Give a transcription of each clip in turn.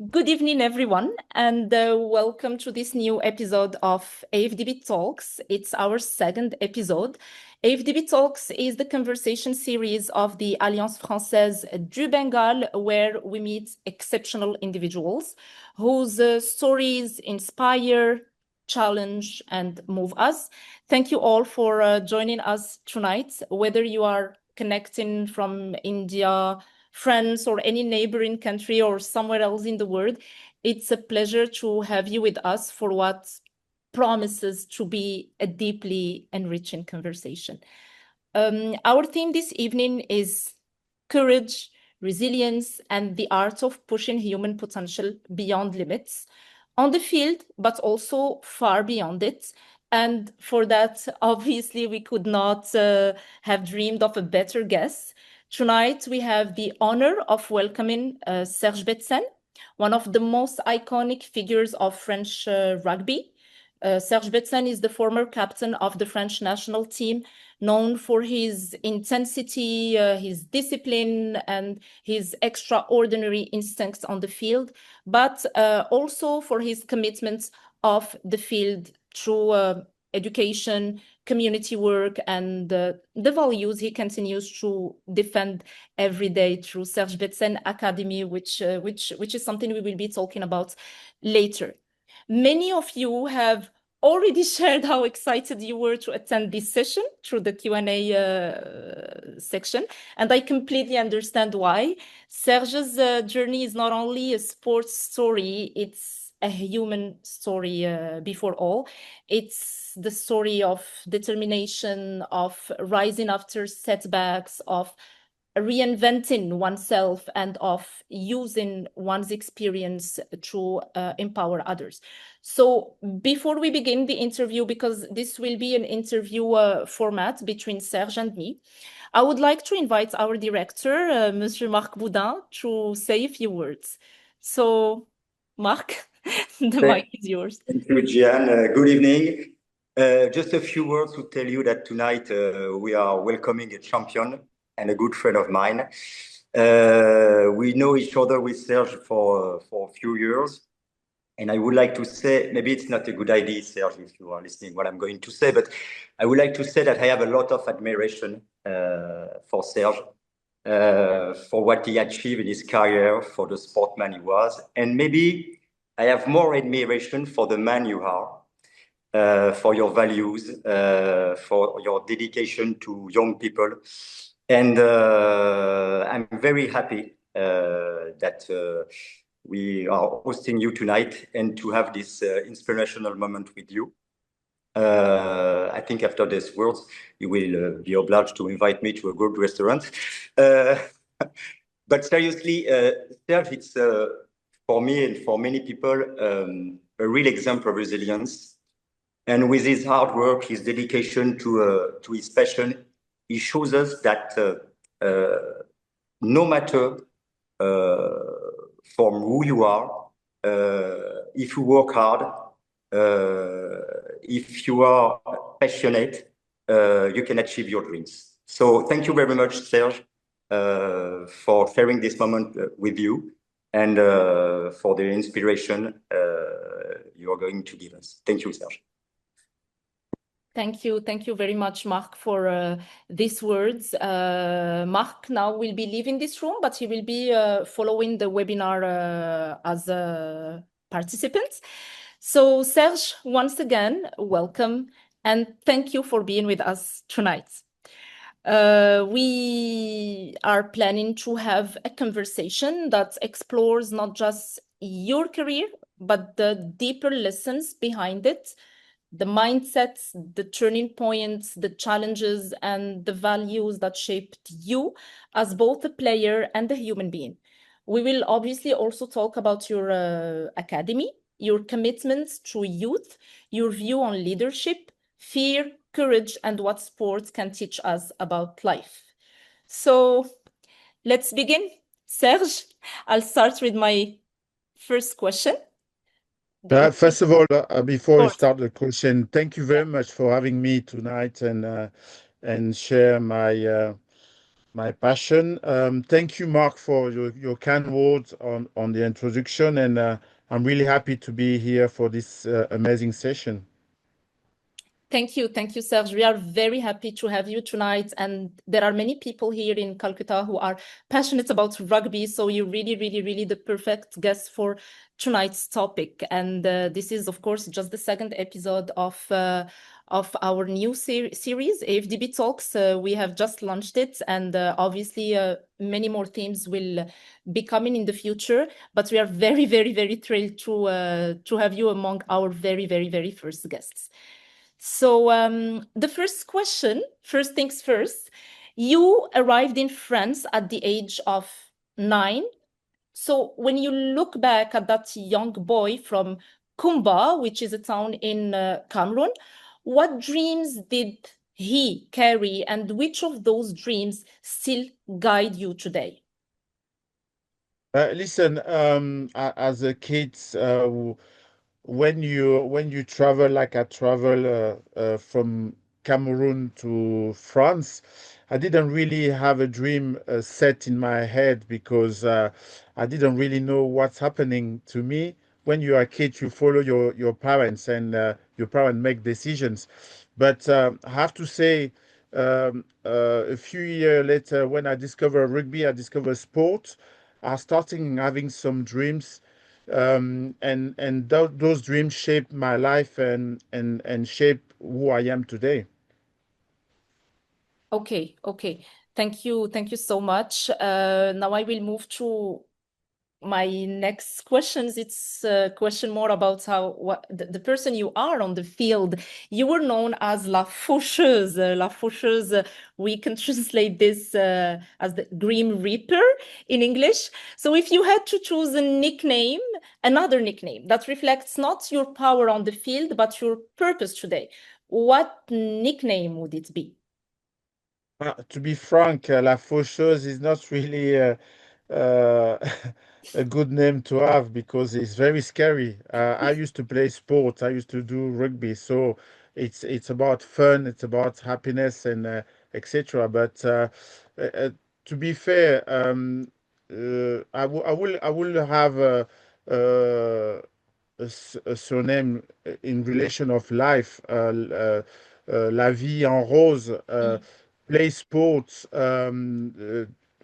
Good evening, everyone, and welcome to this new episode of AFdB Talks. It's our second episode. AFdB Talks is the conversation series of the Alliance Française du Bengale, where we meet exceptional individuals whose stories inspire, challenge, and move us. Thank you all for joining us tonight, whether you are connecting from India, France, or any neighboring country or somewhere else in the world. It's a pleasure to have you with us for what promises to be a deeply enriching conversation. Our theme this evening is courage, resilience, and the art of pushing human potential beyond limits on the field, but also far beyond it. And for that, obviously, we could not have dreamed of a better guest. Tonight, we have the honor of welcoming Serge Betsen, one of the most iconic figures of French rugby. Serge Betsen is the former captain of the French national team, known for his intensity, his discipline, and his extraordinary instincts on the field, but also for his commitment of the field through education, community work, and the values he continues to defend every day through Serge Betsen Academy, which is something we will be talking about later. Many of you have already shared how excited you were to attend this session through the Q&A section, and I completely understand why. Serge's journey is not only a sports story, it's a human story before all. It's the story of determination, of rising after setbacks, of reinventing oneself, and of using one's experience to empower others. So before we begin the interview, because this will be an interview format between Serge and me, I would like to invite our director, Monsieur Marc Boudin, to say a few words. So, Marc, the mic is yours. Thank you, Gian. Good evening. Just a few words to tell you that tonight we are welcoming a champion and a good friend of mine. We know each other with Serge for a few years. And I would like to say, maybe it's not a good idea, Serge, if you are listening what I'm going to say, but I would like to say that I have a lot of admiration for Serge, for what he achieved in his career, for the sportsman he was. And maybe I have more admiration for the man you are, for your values, for your dedication to young people. And I'm very happy that we are hosting you tonight and to have this inspirational moment with you. I think after these words, you will be obliged to invite me to a good restaurant. But seriously, Serge, it's for me and for many people a real example of resilience. And with his hard work, his dedication to his passion, he shows us that no matter from who you are, if you work hard, if you are passionate, you can achieve your dreams. So thank you very much, Serge, for sharing this moment with you and for the inspiration you are going to give us. Thank you, Serge. Thank you. Thank you very much, Marc, for these words. Marc now will be leaving this room, but he will be following the webinar as a participant. So, Serge, once again, welcome, and thank you for being with us tonight. We are planning to have a conversation that explores not just your career, but the deeper lessons behind it, the mindsets, the turning points, the challenges, and the values that shaped you as both a player and a human being. We will obviously also talk about your academy, your commitments to youth, your view on leadership, fear, courage, and what sports can teach us about life. So let's begin. Serge, I'll start with my first question. First of all, before we start the question, thank you very much for having me tonight and share my my passion. Thank you, Mark, for your kind words on the introduction, and I'm really happy to be here for this amazing session. Thank you, Serge. We are very happy to have you tonight, and there are many people here in Calcutta who are passionate about rugby, so you're really the perfect guest for tonight's topic. And this is, of course, just the second episode of our new series, AFdB Talks. We have just launched it, and obviously many more themes will be coming in the future. But we are very thrilled to have you among our very first guests. So the first question, first things first, you arrived in France at the age of 9. So when you look back at that young boy from Kumba, which is a town in Cameroon, what dreams did he carry, and which of those dreams still guide you today? Listen, as a kid, when you travel like I travel from Cameroon to France, I didn't really have a dream set in my head because I didn't really know what's happening to me. When you are a kid, you follow your parents, and your parents make decisions. But I have to say, a few years later, when I discovered rugby, I discovered sport. I started having some dreams, and those dreams shaped my life and shape who I am today. Okay. Thank you so much. Now I will move to my next questions. It's a question more about what the person you are on the field. You were known as La Faucheuse. La Faucheuse, we can translate this as the Grim Reaper in English. So if you had to choose another nickname that reflects not your power on the field, but your purpose today, what nickname would it be? To be frank, La Faucheuse is not really uh, a good name to have because it's very scary. I used to play sports. I used to do rugby, so it's about fun. It's about happiness and etc. But uh, to be fair, I will have uh, a surname in relation of life, la vie en rose, play sports,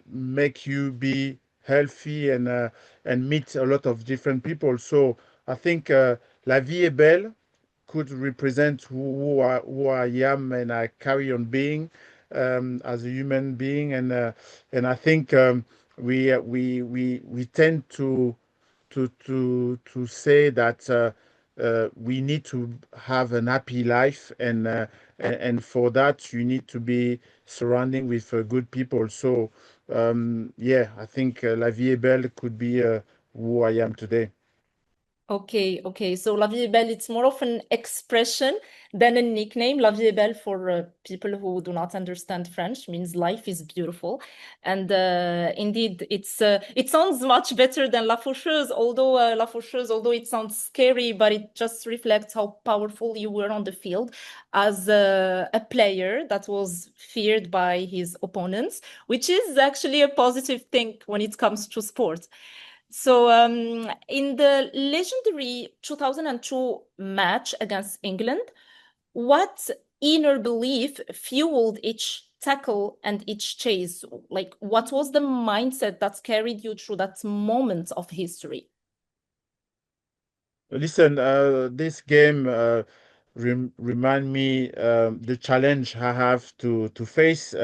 make you be healthy and meet a lot of different people. So I think la vie est belle could represent who I am and I carry on being as a human being, and I think we tend to say that we need to have an happy life, and for that you need to be surrounding with good people. So yeah, I think La Vie est Belle could be who I am today. Okay. So La Vie est Belle, it's more of an expression than a nickname. La Vie est Belle, for people who do not understand French, means life is beautiful. And indeed, it sounds much better than La Faucheuse, although it sounds scary, but it just reflects how powerful you were on the field as a player that was feared by his opponents, which is actually a positive thing when it comes to sport. So in the legendary 2002 match against England, what inner belief fueled each tackle and each chase? Like, what was the mindset that carried you through that moment of history? Listen, this game remind me the challenge I have to face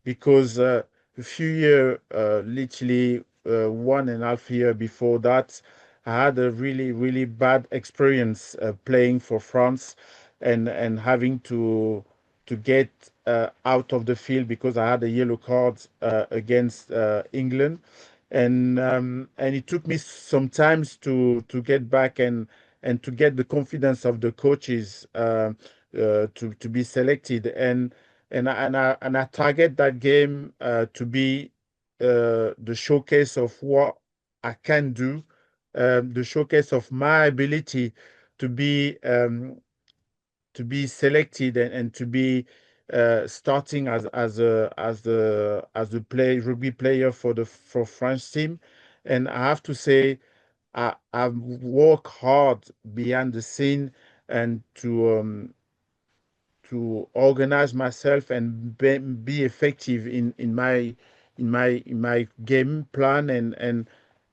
because a few year, literally 1.5 years before that, I had a really bad experience playing for France and having to get out of the field because I had a yellow card against England, and it took me some times to get back and to get the confidence of the coaches to be selected, and I target that game to be the showcase of what I can do, the showcase of my ability to be um, to be selected and to be starting as a rugby player for French team, and I have to say I work hard behind the scene and to organize myself and be effective in my game plan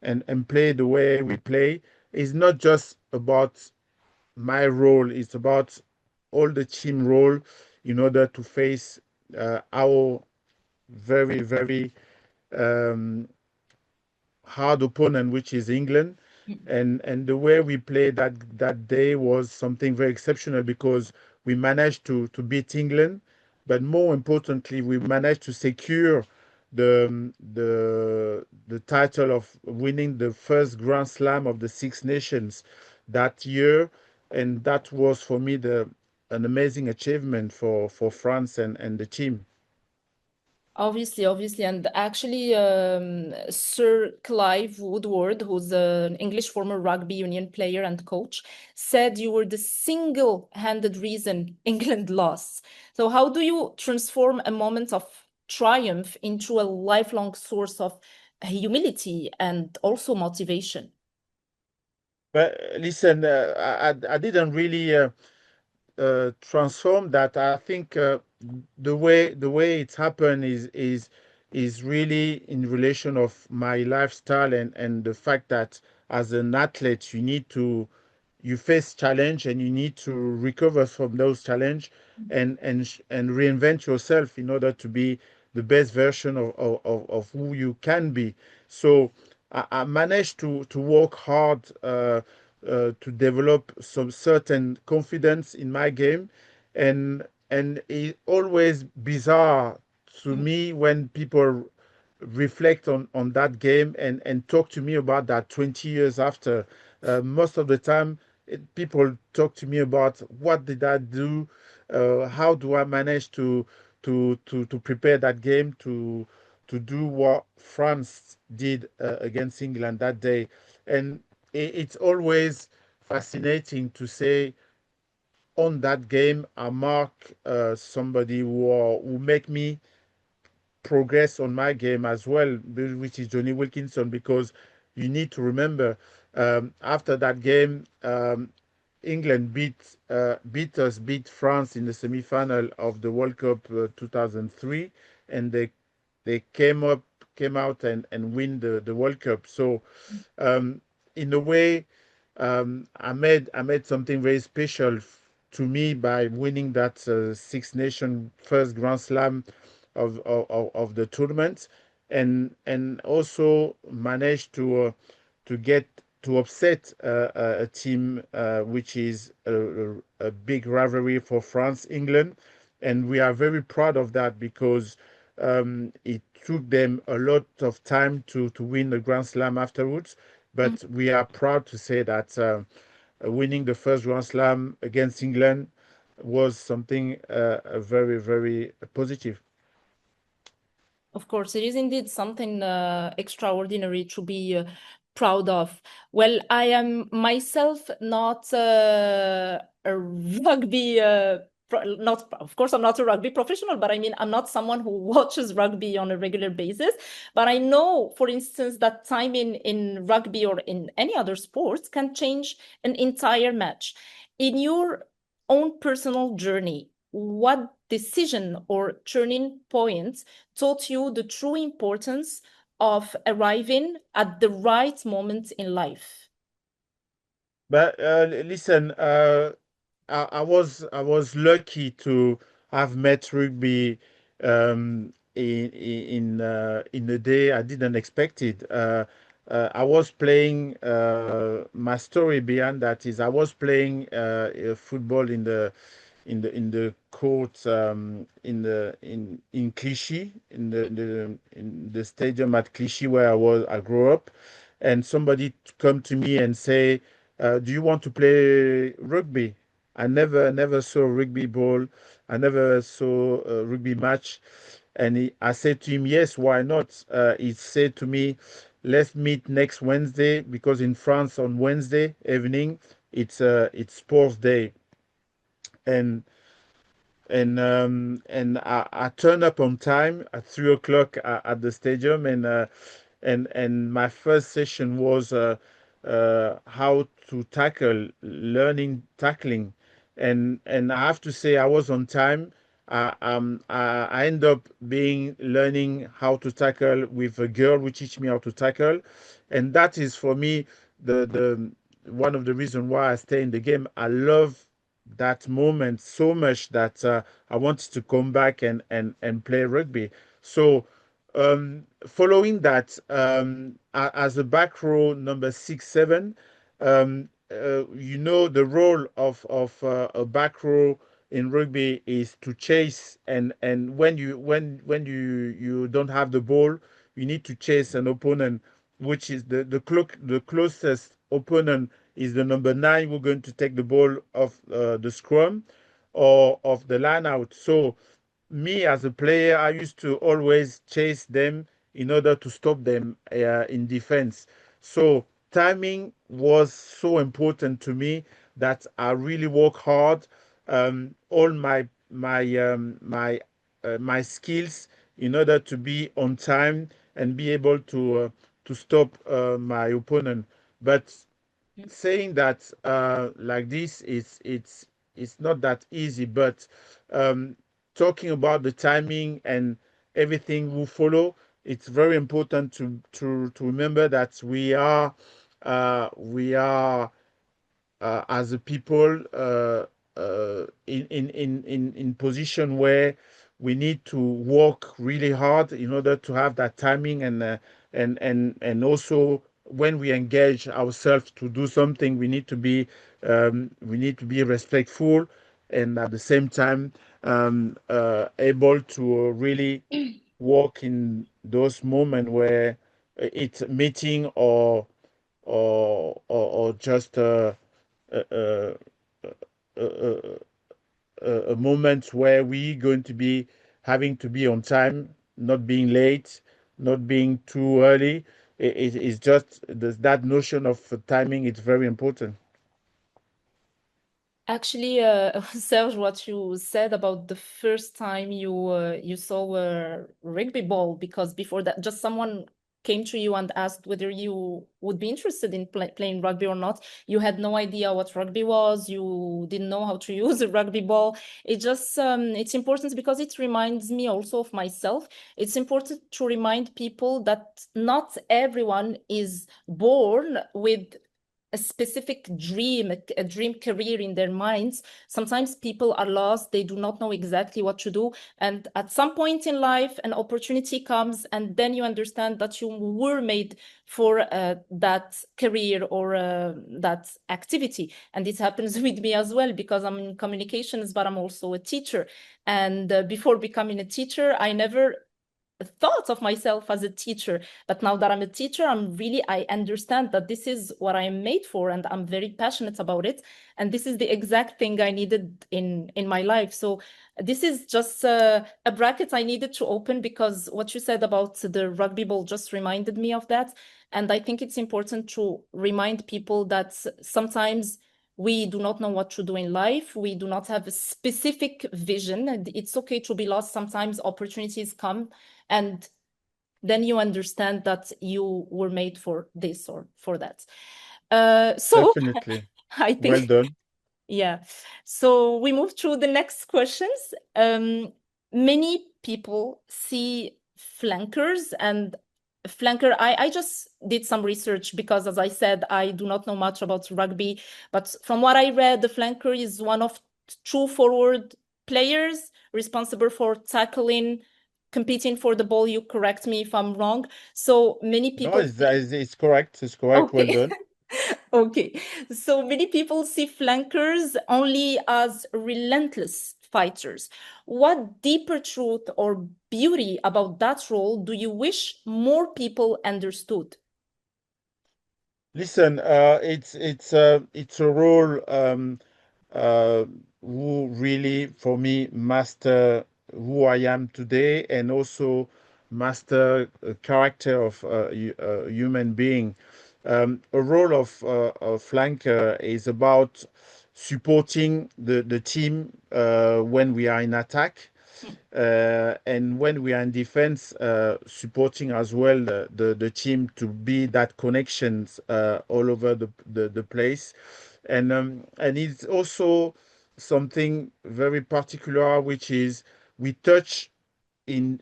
and play the way we play. It's not just about my role, it's about all the team role in order to face our very, very um, hard opponent, which is England. And the way we played that day was something very exceptional because we managed to beat England, but more importantly, we managed to secure the title of winning the first Grand Slam of the Six Nations that year, and that was for me the an amazing achievement for France and the team. Obviously. And actually, Sir Clive Woodward, who's an English former rugby union player and coach, said you were the single-handed reason England lost. So how do you transform a moment of triumph into a lifelong source of humility and also motivation? But listen, I didn't really transform that. I think the way it's happened is really in relation of my lifestyle and the fact that as an athlete you face challenge and you need to recover from those challenge and reinvent yourself in order to be the best version of who you can be. So I managed to work hard to develop some certain confidence in my game, and it's always bizarre to me when people reflect on that game and talk to me about that 20 years after. Most of the time, people talk to me about what did I do, how do I manage to prepare that game to do what France did against England that day, and it's always fascinating to say on that game I mark somebody who make me progress on my game as well, which is Johnny Wilkinson, because you need to remember after that game, England beat France in the semi-final of the World Cup 2003, and they came out and win the World Cup. So um, in a way, I made something very special to me by winning that Six Nation first Grand Slam of the tournament, and also managed to get to upset a team which is a big rivalry for France, England, and we are very proud of that because it took them a lot of time to win the Grand Slam afterwards. But we are proud to say that winning the first Grand Slam against England was something very, very positive. Of course, it is indeed something extraordinary to be proud of. Well, I am myself not a rugby, not, of course, I'm not a rugby professional, but I mean, I'm not someone who watches rugby on a regular basis. But I know, for instance, that time in rugby or in any other sports can change an entire match. In your own personal journey, what decision or turning point taught you the true importance of arriving at the right moment in life? But listen, I was lucky to have met rugby in a day I didn't expect it. I was playing. My story behind that is I was playing football in the court in Clichy in the stadium at Clichy where I grew up, and somebody come to me and say, "Do you want to play rugby?" I never saw rugby ball. I never saw a rugby match, and I said to him, "Yes, why not?" He said to me, "Let's meet next Wednesday because in France on Wednesday evening it's sports day." And and I turned up on time at 3 o'clock at the stadium, and my first session was how to tackling, and I have to say I was on time. I end up being learning how to tackle with a girl who teach me how to tackle, and that is for me the one of the reasons why I stay in the game. I love that moment so much that I wanted to come back and play rugby. So following that, as a back row number 6, 7, the role of a back row in rugby is to chase, and when you don't have the ball, you need to chase an opponent, which is the closest opponent is the number 9 who's going to take the ball off the scrum or of the line out. So me as a player, I used to always chase them in order to stop them in defense. So timing was so important to me that I really work hard. All my skills in order to be on time and be able to stop my opponent. But saying that like this is it's not that easy, but um, talking about the timing and everything will follow, it's very important to remember that we are as a people in position where we need to work really hard in order to have that timing, and also when we engage ourselves to do something, we need to be respectful, and at the same time able to really work in those moments where it's meeting or just a, a, a moment where we going to be having to be on time, not being late, not being too early. It's just that notion of timing. It's very important. Actually, Serge, what you said about the first time you saw a rugby ball, because before that, just someone came to you and asked whether you would be interested in playing rugby or not. You had no idea what rugby was. You didn't know how to use a rugby ball. It's important because it reminds me also of myself. It's important to remind people that not everyone is born with a specific dream, a dream career in their minds. Sometimes people are lost, they do not know exactly what to do. And at some point in life, an opportunity comes, and then you understand that you were made for that career or that activity. And this happens with me as well, because I'm in communications, but I'm also a teacher. And before becoming a teacher, I never thought of myself as a teacher, but now that I'm a teacher, I understand that this is what I am made for, and I'm very passionate about it, and this is the exact thing I needed in my life. So this is just a bracket I needed to open, because what you said about the rugby ball just reminded me of that. And I think it's important to remind people that sometimes we do not know what to do in life. We do not have a specific vision, and it's okay to be lost. Sometimes opportunities come, and then you understand that you were made for this or for that. So Definitely. I Well think, done. yeah. So we move to the next questions. Many people see flankers and flanker. I just did some research because, as I said, I do not know much about rugby, but from what I read, the flanker is one of true forward players responsible for tackling, competing for the ball. You correct me if I'm wrong. So many No, people it's, see. it's, it's correct. It's correct. Well Okay. done. Okay. So many people see flankers only as relentless fighters. What deeper truth or beauty about that role do you wish more people understood? Listen, it's a role uh, who really, for me, master who I am today, and also master character of a human being. A role of a flanker is about supporting the team when we are in attack. And when we are in defense, supporting as well the team to be that connections all over the place. And it's also something very particular, which is we touch in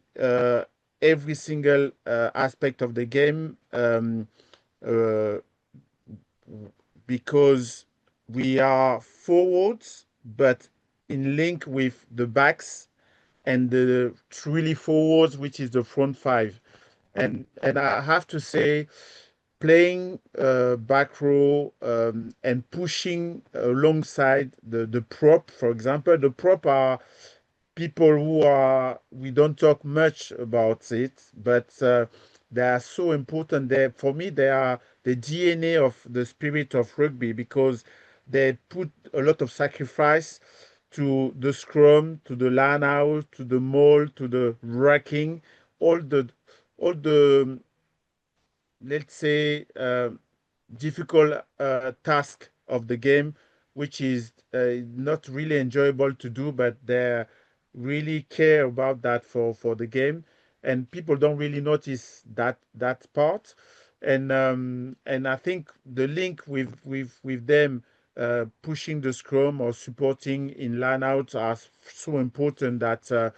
every single aspect of the game, uh, because we are forwards, but in link with the backs and the truly forwards, which is the front five. And I have to say, playing back row and pushing alongside the prop, for example, the prop are people who are, we don't talk much about it, but they are so important. They, for me, they are the DNA of the spirit of rugby, because they put a lot of sacrifice to the scrum, to the line out, to the maul, to the racking, all the let's say difficult task of the game, which is not really enjoyable to do, but they really care about that for the game, and people don't really notice that part. And I think the link with them pushing the scrum or supporting in line out are so important that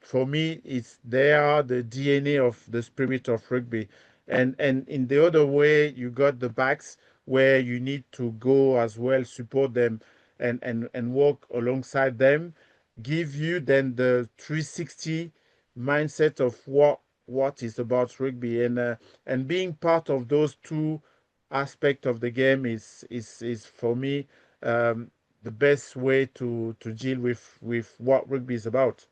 for me it's they are the DNA of the spirit of rugby. And in the other way, you got the backs where you need to go as well, support them and walk alongside them, give you then the 360 mindset of what is about rugby. And being part of those two aspects of the game is for me um, the best way to deal with what rugby is about.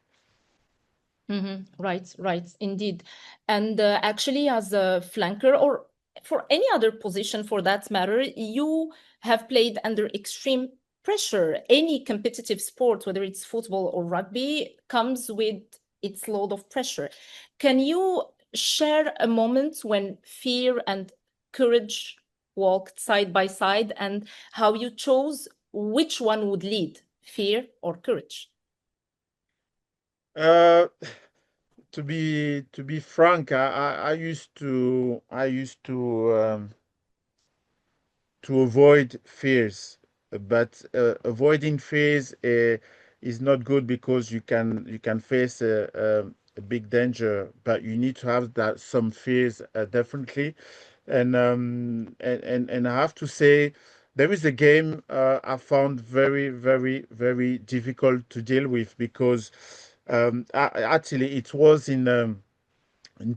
Right, right, indeed. And actually, as a flanker or for any other position for that matter, you have played under extreme pressure. Any competitive sport, whether it's football or rugby, comes with its load of pressure. Can you share a moment when fear and courage walked side by side and how you chose which one would lead, fear or courage? Uh, to be frank, I used to avoid fears, but avoiding fears is not good, because you can face a big danger, but you need to have that some fears definitely. And I have to say, there is a game I found very very very difficult to deal with, because actually it was in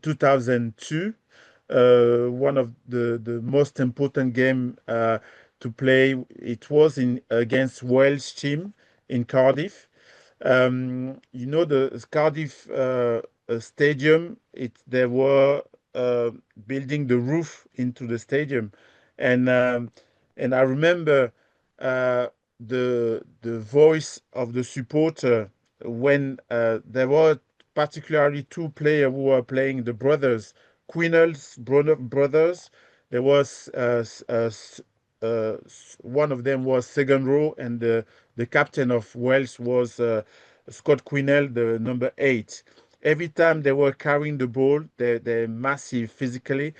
2002, one of the most important game to play. It was in against Wales team in Cardiff. The Cardiff stadium. They were uh, building the roof into the stadium, and um, and I remember the voice of the supporter when there were particularly two players who were playing, the brothers, Quinnell's brothers. There was one of them was second row, and the captain of Wales was Scott Quinnell, the number 8. Every time they were carrying the ball, they're massive physically.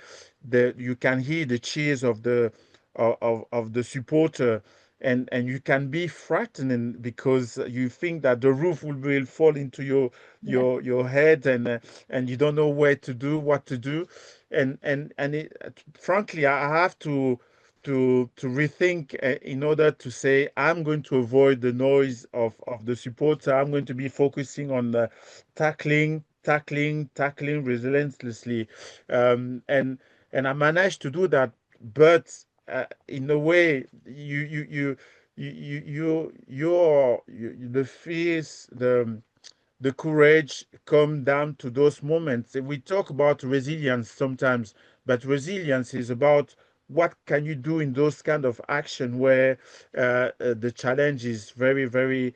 You can hear the cheers of the supporter, and you can be frightening, because you think that the roof will fall into Yeah. your head, and you don't know what to do. Frankly, I have to rethink in order to say I'm going to avoid the noise of the supporter. I'm going to be focusing on tackling relentlessly, and I managed to do that. But in a way, the fears, the courage come down to those moments. We talk about resilience sometimes, but resilience is about what can you do in those kind of action where the challenge is very, very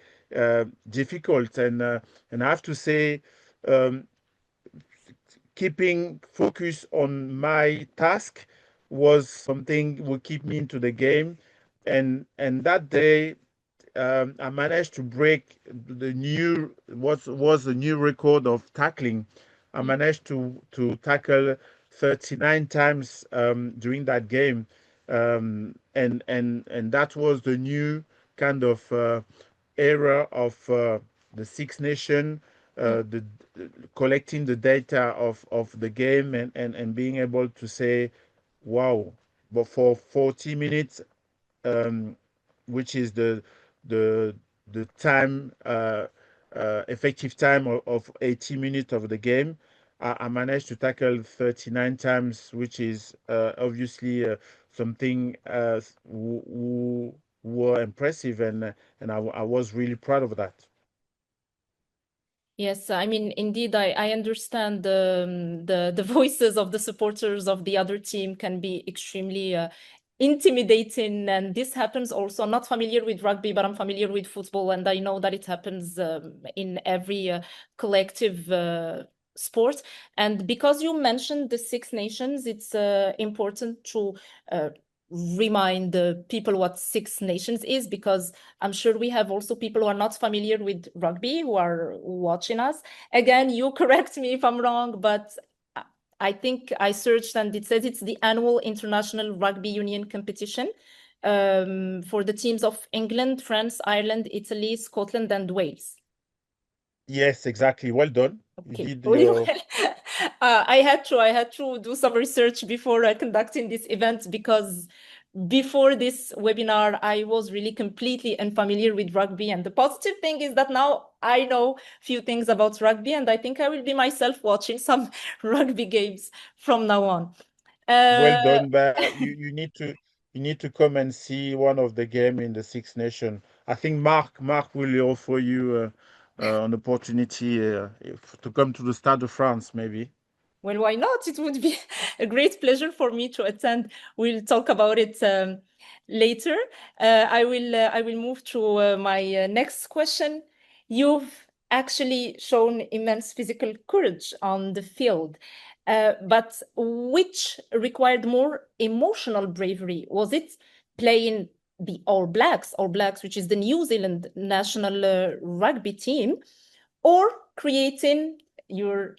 difficult. And I have to say, um, keeping focus on my task was something will keep me into the game. and that day I managed to break the new what was the new record of tackling. I managed to tackle 39 times during that game, and that was the new kind of era of the Six Nation, the collecting the data of the game and being able to say, wow, but for 40 minutes, um, which is the the time effective time of 80 minutes of the game. I managed to tackle 39 times, which is obviously something were impressive, and I was really proud of that. Yes, I mean, indeed, I understand the voices of the supporters of the other team can be extremely intimidating, and this happens also. I'm not familiar with rugby, but I'm familiar with football, and I know that it happens in every collective sport. And because you mentioned the Six Nations, it's important to remind the people what Six Nations is, because I'm sure we have also people who are not familiar with rugby who are watching us. Again, you correct me if I'm wrong, but I think I searched and it says it's the annual International Rugby Union competition for the teams of England, France, Ireland, Italy, Scotland, and Wales. Yes, exactly. Well done. You Okay, did really your well. I had to do some research before conducting this event, because before this webinar, I was really completely unfamiliar with rugby. And the positive thing is that now I know a few things about rugby, and I think I will be myself watching some rugby games from now on. well Uh, done, but you need to come and see one of the game in the Six Nation. I think Mark will offer you an opportunity to come to the Stade de France, maybe. Well, why not? It would be a great pleasure for me to attend. We'll talk about it later. I will move to my next question. You've actually shown immense physical courage on the field, but which required more emotional bravery? Was it playing the All Blacks, which is the New Zealand national rugby team, or creating your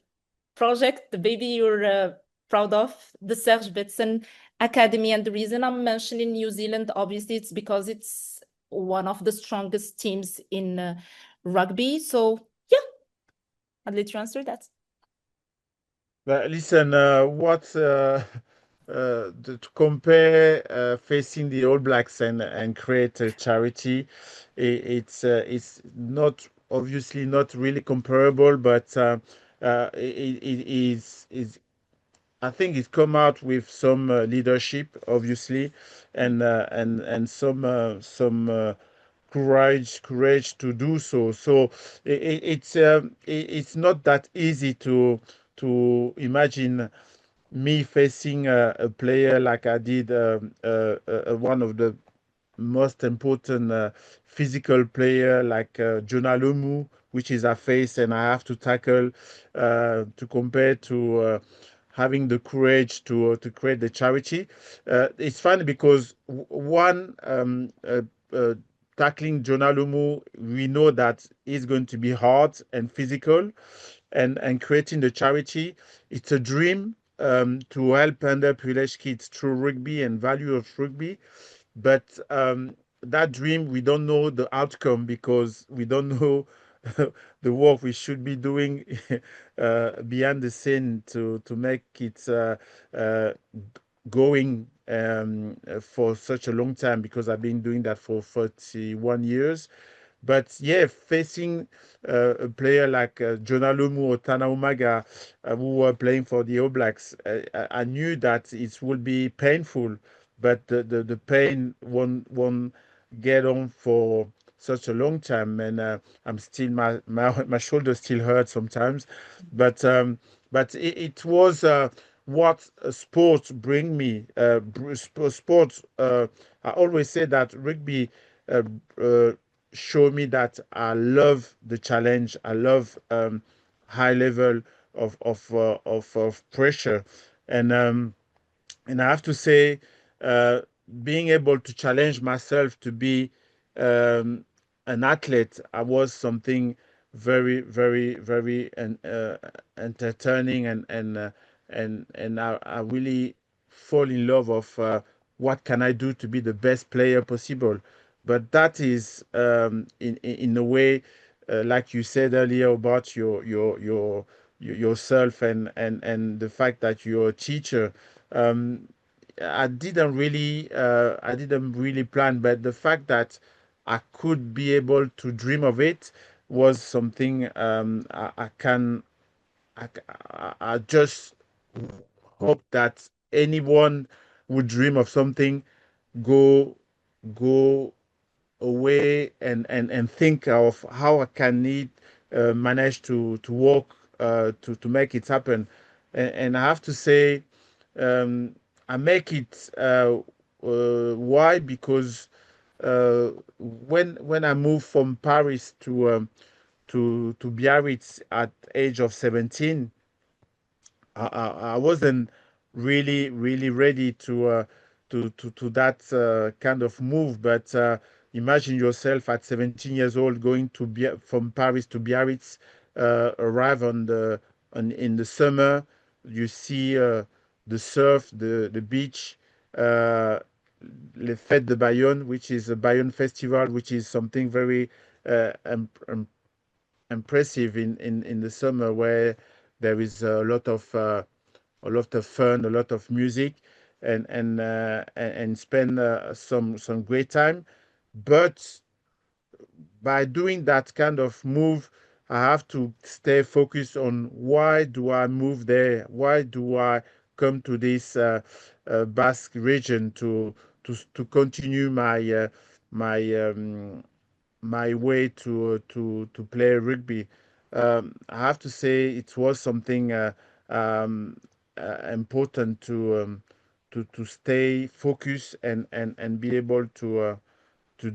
project, the baby you're proud of, the Serge Betsen Academy? And the reason I'm mentioning New Zealand, obviously, it's because it's one of the strongest teams in rugby. So yeah, I'll let you answer that. But listen, to compare facing the All Blacks and create a charity, it's not obviously not really comparable, but it is I think it come out with some leadership, obviously, and some courage to do so. So it's not that easy to imagine me facing a player like I did one of the most important physical player like Jonah Lomu, which is a face, and I have to tackle to compare to having the courage to create the charity. It's funny because one tackling Jonah Lomu, we know that it's going to be hard and physical, and creating the charity, it's a dream to help underprivileged kids through rugby and value of rugby. But that dream, we don't know the outcome because we don't know the work we should be doing behind the scene to make it uh, going for such a long time, because I've been doing that for 31 years. But yeah, facing a player like Jonah Lomu or Tana Umaga, who were playing for the All Blacks, I knew that it would be painful, but the pain won't get on for such a long time. And I'm still, my shoulder still hurts sometimes. But it was what sports bring me. Sports, I always say that rugby uh, uh, show me that I love the challenge. I love high level of pressure, and I have to say, being able to challenge myself to be um, an athlete, I was something very, very, very entertaining, and I really fall in love of what can I do to be the best player possible. But that is in a way, like you said earlier about yourself and the fact that you're a teacher. Um, I didn't really plan, but the fact that I could be able to dream of it was something I just hope that anyone would dream of something, go go away and think of how I can need manage to work to make it happen. And I have to say, um, I make it. Why? Because when I moved from Paris to Biarritz at age of 17, I wasn't really ready to that kind of move. But imagine yourself at 17 years old going from Paris to Biarritz, arrive in the summer. You see the surf, the beach, uh, Le Fête de Bayonne, which is a Bayonne festival, which is something very impressive in the summer, where there is a lot of fun, a lot of music, and spend some great time. But by doing that kind of move, I have to stay focused on why do I move there? Why do I come to this Basque region to continue my my way to play rugby? I have to say it was something um, important to stay focused and be able to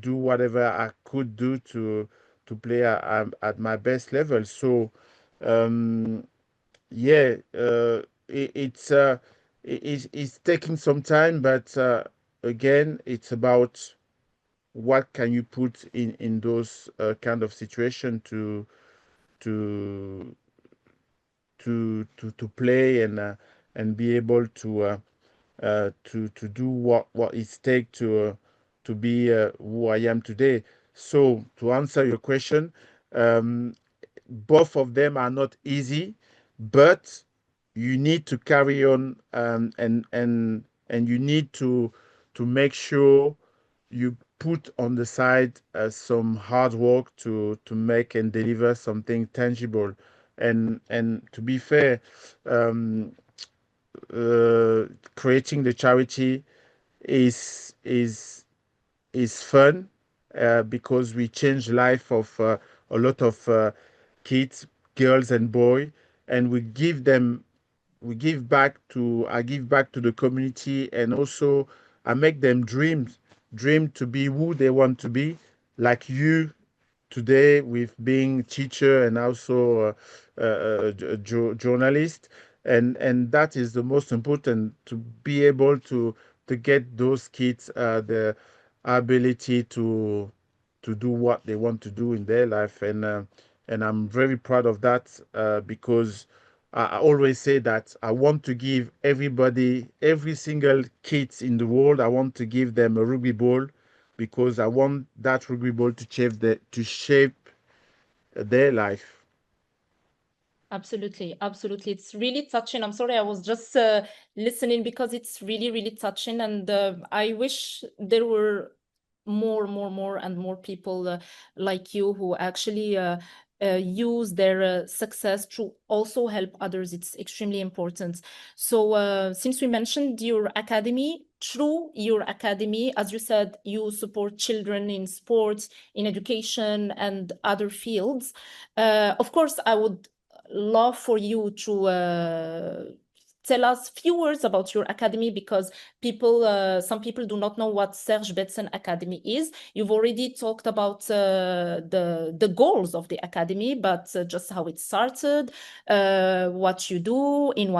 do whatever I could do to play at my best level. So um, yeah, it's taking some time, but again, it's about what can you put in those kind of situation to to play and be able to do what it takes to be who I am today. So to answer your question, um, both of them are not easy, but you need to carry on, and you need to make sure you put on the side some hard work to make and deliver something tangible. And to be fair, um, uh, creating the charity is is is fun, because we change life of a lot of kids, girls and boys, and we give back to I give back to the community, and also I make them dream to be who they want to be, like you today with being teacher and also a journalist, and that is the most important, to be able to get those kids the ability to do what they want to do in their life, and I'm very proud of that, because I always say that I want to give everybody, every single kids in the world, I want to give them a rugby ball, because I want that rugby ball to shape their life. Absolutely, absolutely. It's really touching. I'm sorry, I was just listening because it's really, really touching, and I wish there were more, and more people like you who actually use their success to also help others. It's extremely important. So, since we mentioned your academy, through your academy, as you said, you support children in sports, in education, and other fields. Of course, I would love for you to tell us a few words about your academy, because some people do not know what Serge Betsen Academy is. You've already talked about the goals of the academy, but just how it started, what you do, in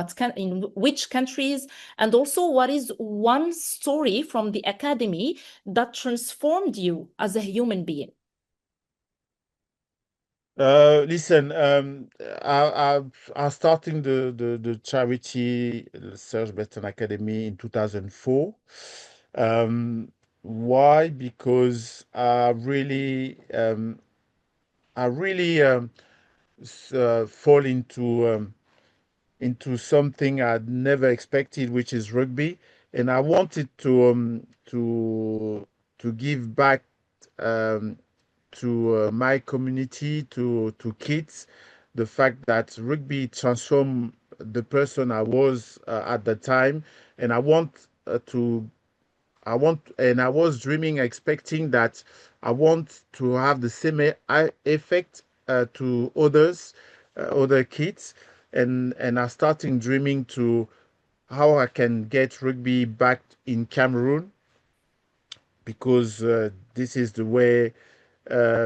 which countries, and also what is one story from the academy that transformed you as a human being. Listen, I starting the charity Serge Betsen Academy in 2004. Why? Because I really fall into something I'd never expected, which is rugby, and I wanted to give back um, to my community, to kids, the fact that rugby transformed the person I was at the time, and I was dreaming, expecting that I want to have the same effect to other kids, and I starting dreaming to how I can get rugby back in Cameroon, because this is the way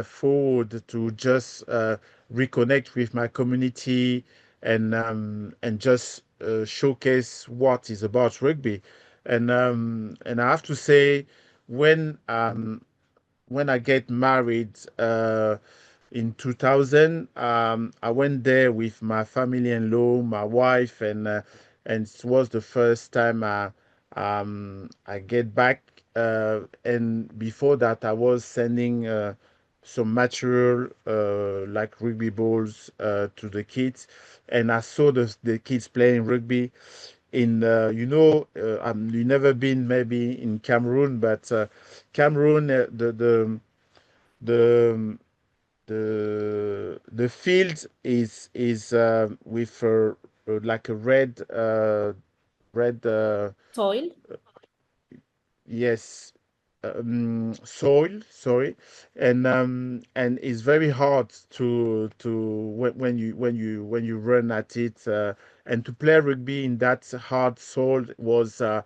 forward to just reconnect with my community, and just showcase what is about rugby. And I have to say, when when I get married in 2000, I went there with my family-in-law, my wife, and it was the first time I get back. And before that, I was sending some material like rugby balls to the kids, and I saw the kids playing rugby in you never been maybe in Cameroon, but Cameroon, the the field is with like a red Soil. yes, soil, sorry, and it's very hard when you run at it, and to play rugby in that hard soil was uh,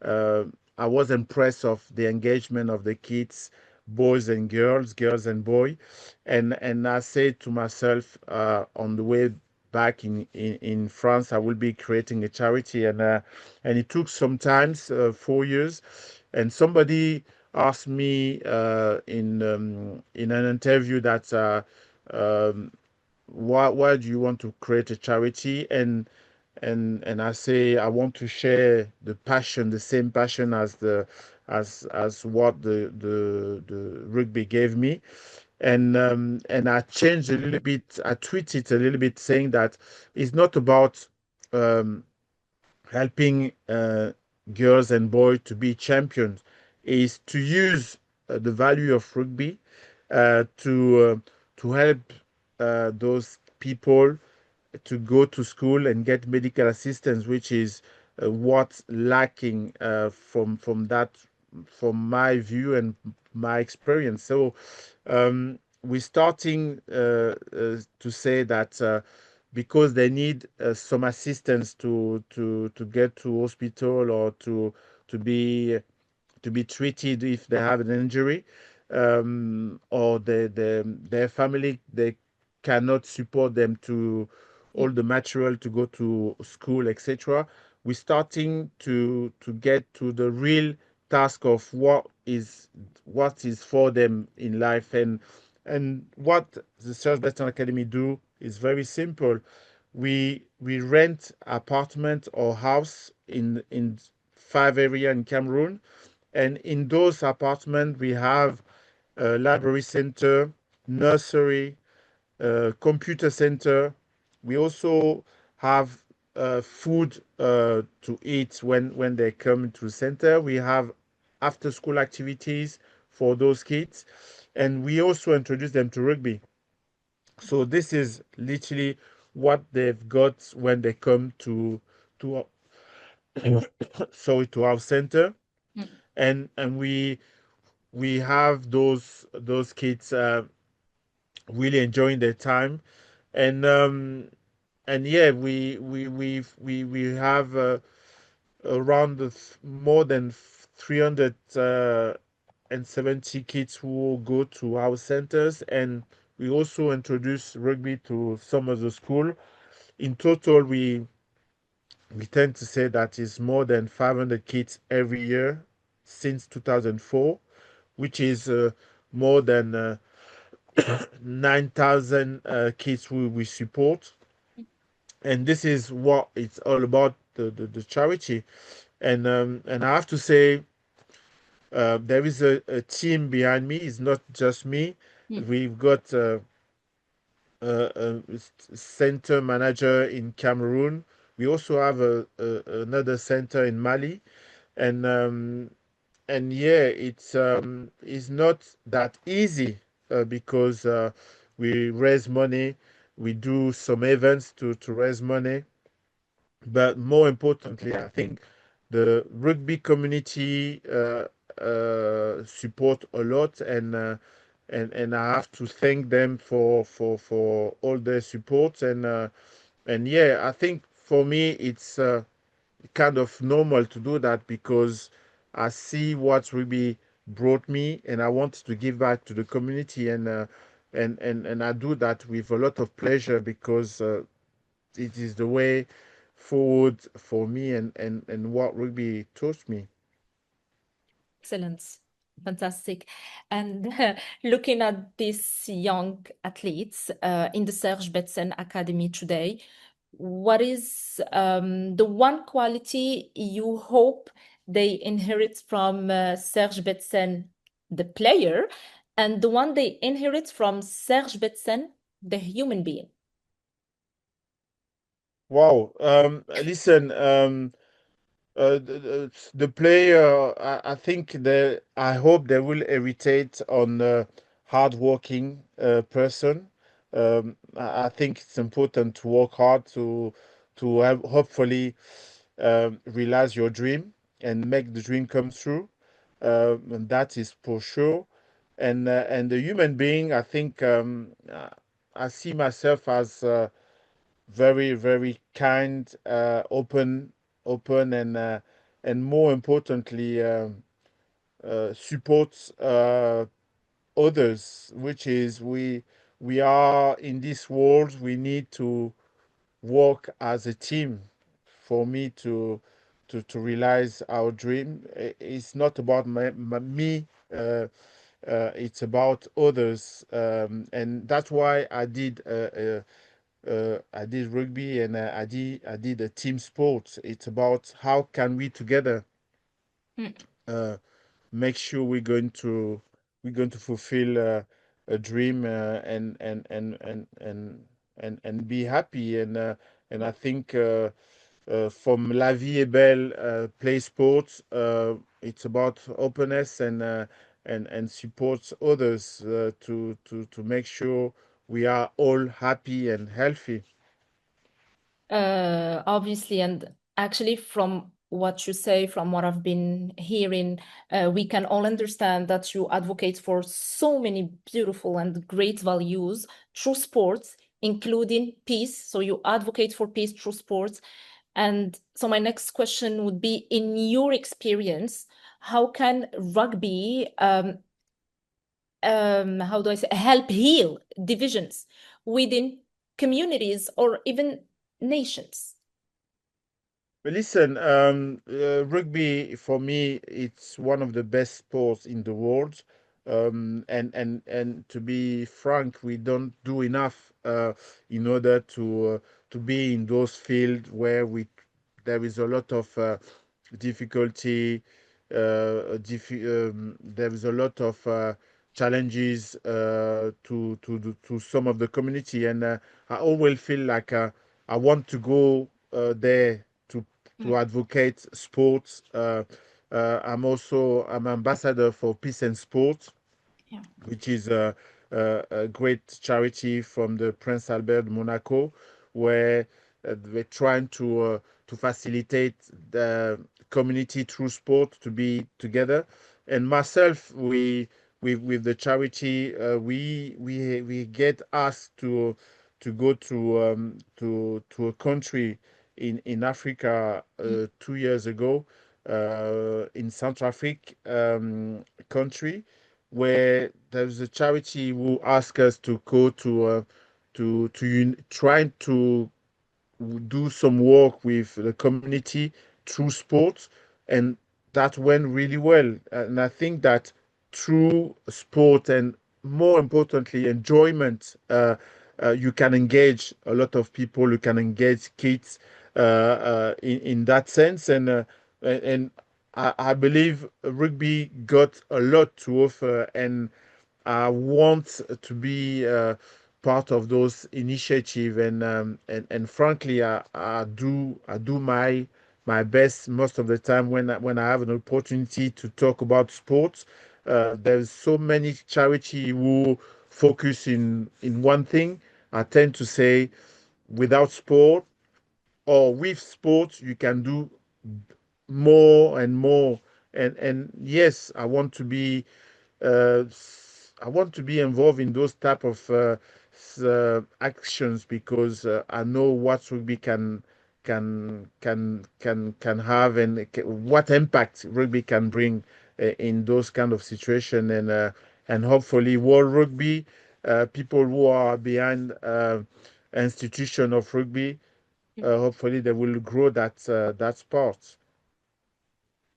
I was impressed of the engagement of the kids, boys and girls, girls and boy, and I said to myself, on the way back in France, I will be creating a charity, and it took some times, 4 years, and somebody asked me in an interview that um, why do you want to create a charity? And I say I want to share the passion, the same passion as what the rugby gave me. And I changed a little bit. I tweeted a little bit saying that it's not about um, helping girls and boys to be champions, is to use the value of rugby to help those people to go to school and get medical assistance, which is what's lacking from my view and my experience. So we're starting to say that because they need some assistance to get to hospital, or to be to be treated if they have an injury, or their family, they cannot support them to Yeah. all the material to go to school, etc. We're starting to get to the real task of what is for them in life, and what the Serge Betsen Academy do is very simple. We rent apartment or house in 5 area in Cameroon, and in those apartments, we have a library center, nursery, computer center. We also have food to eat when they come to the center. We have after school activities for those kids. And we also introduce them to rugby. So this is literally what they've got when they come to sorry, to our center. Mm. And we have those kids really enjoying their time, and yeah, we have around more than 370 kids who go to our centers, and we also introduce rugby to some of the school. In total, we tend to say that it's more than 500 kids every year since 2004, which is more than 9,000 kids who we support. And this is what it's all about, the charity. And I have to say, there is a team behind me. It's not just me. Mm. We've got a center manager in Cameroon. We also have another center in Mali, and yeah, it's not that easy because we raise money, we do some events to raise money, but more importantly, I think the rugby community support a lot, and I have to thank them for all their support, and yeah, I think for me it's kind of normal to do that because I see what rugby brought me, and I want to give back to the community, and I do that with a lot of pleasure because it is the way forward for me, and what rugby taught me. Excellent. Fantastic. And looking at these young athletes in the Serge Betsen Academy today, what is the one quality you hope they inherit from Serge Betsen, the player, and the one they inherit from Serge Betsen, the human being? Wow. Listen, the player, I think I hope they will heritate on a hardworking person. I think it's important to work hard to have, hopefully realize your dream and make the dream come true. And that is for sure. And the human being, I think I see myself as very, very kind, open, and more importantly, supports others. Which is we are in this world. We need to work as a team for me to realize our dream. It's not about me. It's about others, and that's why I did rugby, and I did a team sport. It's about how can we together Mm. uh, make sure we're going to fulfill a dream, and be happy, and I think from La Vie est Belle play sports, it's about openness, and support others to make sure we are all happy and healthy. Obviously, and actually, from what you say, from what I've been hearing, we can all understand that you advocate for so many beautiful and great values through sports, including peace. So you advocate for peace through sports. And so my next question would be, in your experience, how can rugby, how do I say, help heal divisions within communities or even nations? But listen, rugby for me, it's one of the best sports in the world. And to be frank, we don't do enough in order to be in those fields where we there is a lot of difficulty. There is a lot of challenges to some of the community, and I always feel like I want to go there to Mm. advocate sports. I'm ambassador for Peace and Sport, Yeah. which is a great charity from the Prince Albert Monaco, where we're trying to facilitate the community through sport to be together. And myself, with the charity, we get asked to go to a country in Africa 2 years ago, in Central Africa country, where there's a charity who asked us to go trying to do some work with the community through sports, and that went really well. And I think that through sport and more importantly enjoyment, you can engage a lot of people. You can engage kids in that sense, and I believe rugby got a lot to offer, and I want to be part of those initiative, and frankly, I do my best most of the time when I have an opportunity to talk about sports. There's so many charity who focus in one thing. I tend to say, without sport or with sport, you can do more and more. And yes, uh, I want to be involved in those type of actions, because I know what rugby can have, and what impact rugby can bring in those kind of situation, and hopefully world rugby, people who are behind institution of rugby, hopefully they will grow that sport.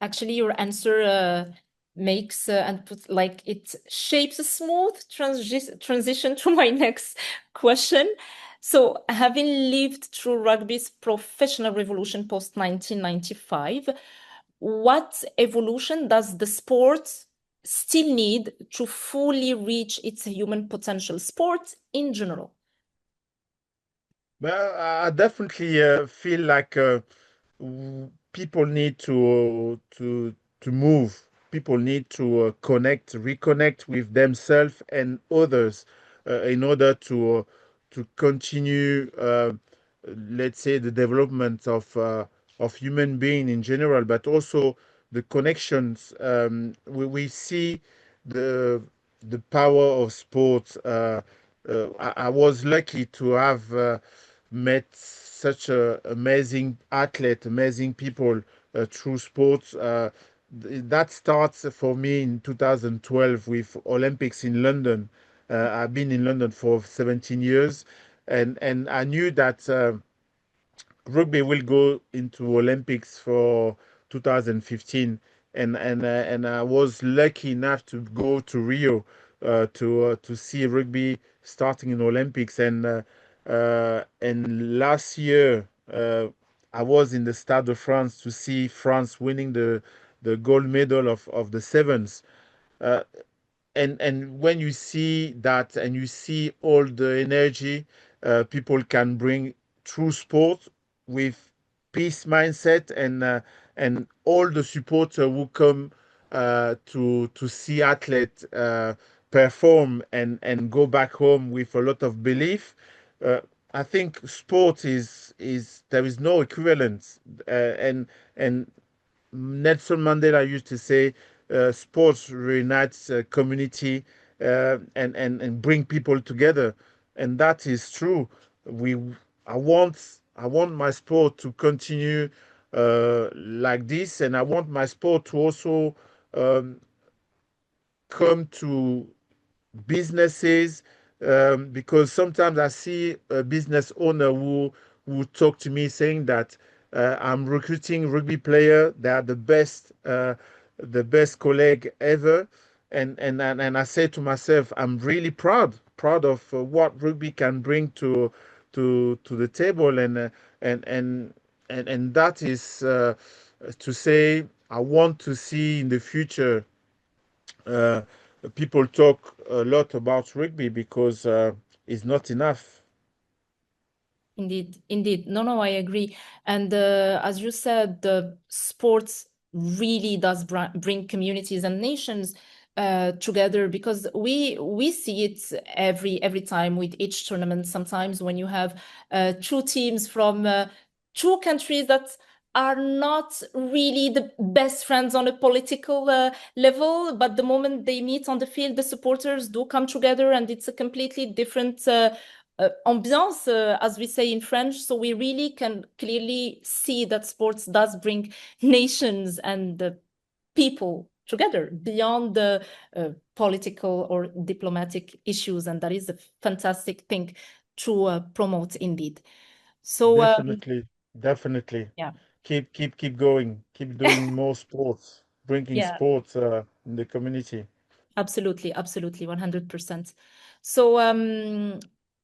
Actually, your answer makes and puts like it shapes a smooth transition to my next question. So, having lived through rugby's professional revolution post 1995, what evolution does the sport still need to fully reach its human potential? Sport in general. Well, I definitely feel like people need to move. People need to reconnect with themselves and others, in order to continue, let's say, the development of human being in general, but also the connections. We see the the power of sports. I was lucky to have met such a amazing athlete, amazing people through sports. That starts for me in 2012 with Olympics in London. I've been in London for 17 years, and I knew that rugby will go into Olympics for 2015, and I was lucky enough to go to Rio to see rugby starting in Olympics, and last year I was in the Stade de France to see France winning the gold medal of the sevens. Uh, and when you see that, and you see all the energy people can bring through sport, with peace mindset, and all the supporters who come to see athletes perform, and go back home with a lot of belief. uh, I think sport is there is no equivalent, and Nelson Mandela used to say, "Sports reunites community, and bring people together," and that is true. We, I want my sport to continue like this, and I want my sport to also um, come to businesses, because sometimes I see a business owner who talk to me saying that I'm recruiting rugby player. They are the best colleague ever, and I say to myself, I'm really proud of what rugby can bring to the table, and that is to say, I want to see in the future uh, people talk a lot about rugby, because it's not enough. Indeed, indeed. No, no, I agree. And as you said, the sports really does bring communities and nations together, because we see it every time with each tournament. Sometimes when you have two teams from two countries that are not really the best friends on a political level, but the moment they meet on the field, the supporters do come together, and it's a completely different ambiance, as we say in French. So we really can clearly see that sports does bring nations and people together beyond the political or diplomatic issues, and that is a fantastic thing to promote indeed. So Definitely, definitely. yeah, Keep going. Keep doing more sports, bringing yeah. sports in the community. Absolutely, absolutely, 100%. So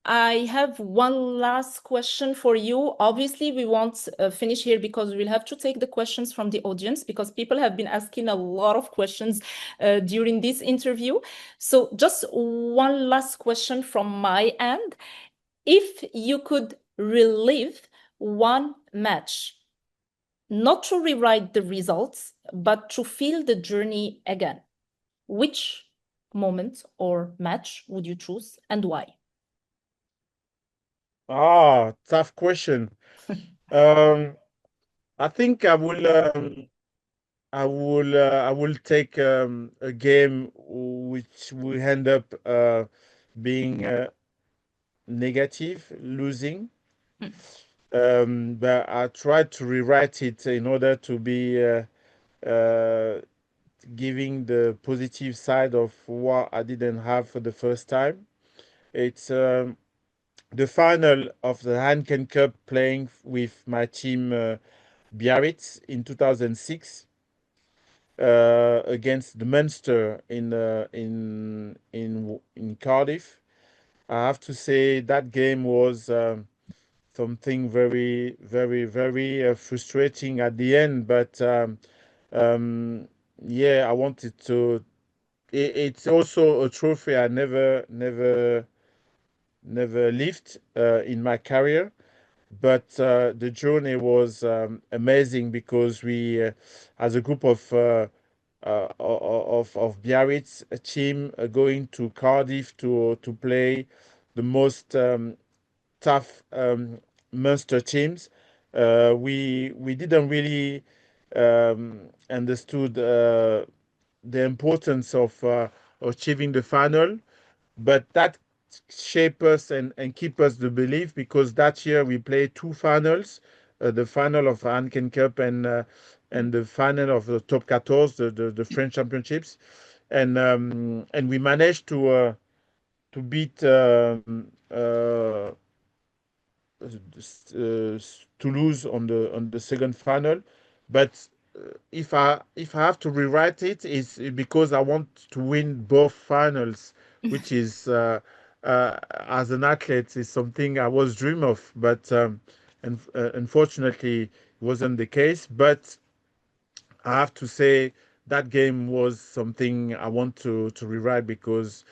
I have one last question for you. Obviously, we won't finish here because we'll have to take the questions from the audience because people have been asking a lot of questions during this interview. So just one last question from my end. If you could relive one match, not to rewrite the results, but to feel the journey again, which moment or match would you choose and why? Ah, tough question. Um, I think I will take a game which will end up being negative, losing. Mm, But I tried to rewrite it in order to be uh, giving the positive side of what I didn't have for the first time. It's the final of the Hanken Cup playing with my team Biarritz in 2006 against the Munster in Cardiff. I have to say that game was something very, very, very frustrating at the end. But um, yeah, I wanted to. It's also a trophy I never lived in my career. But the journey was amazing because we, as a group of Biarritz, a team going to Cardiff to play the most tough Munster teams. We didn't really understood the importance of achieving the final, but that shape us and keep us the belief because that year we played two finals, the final of Hanken Cup and the final of the Top 14, the French Championships, and we managed to beat Toulouse on the second final. But if I have to rewrite it, it's because I want to win both finals, which is as an athlete is something I was dream of. But unfortunately, it wasn't the case. But I have to say that game was something I want to rewrite because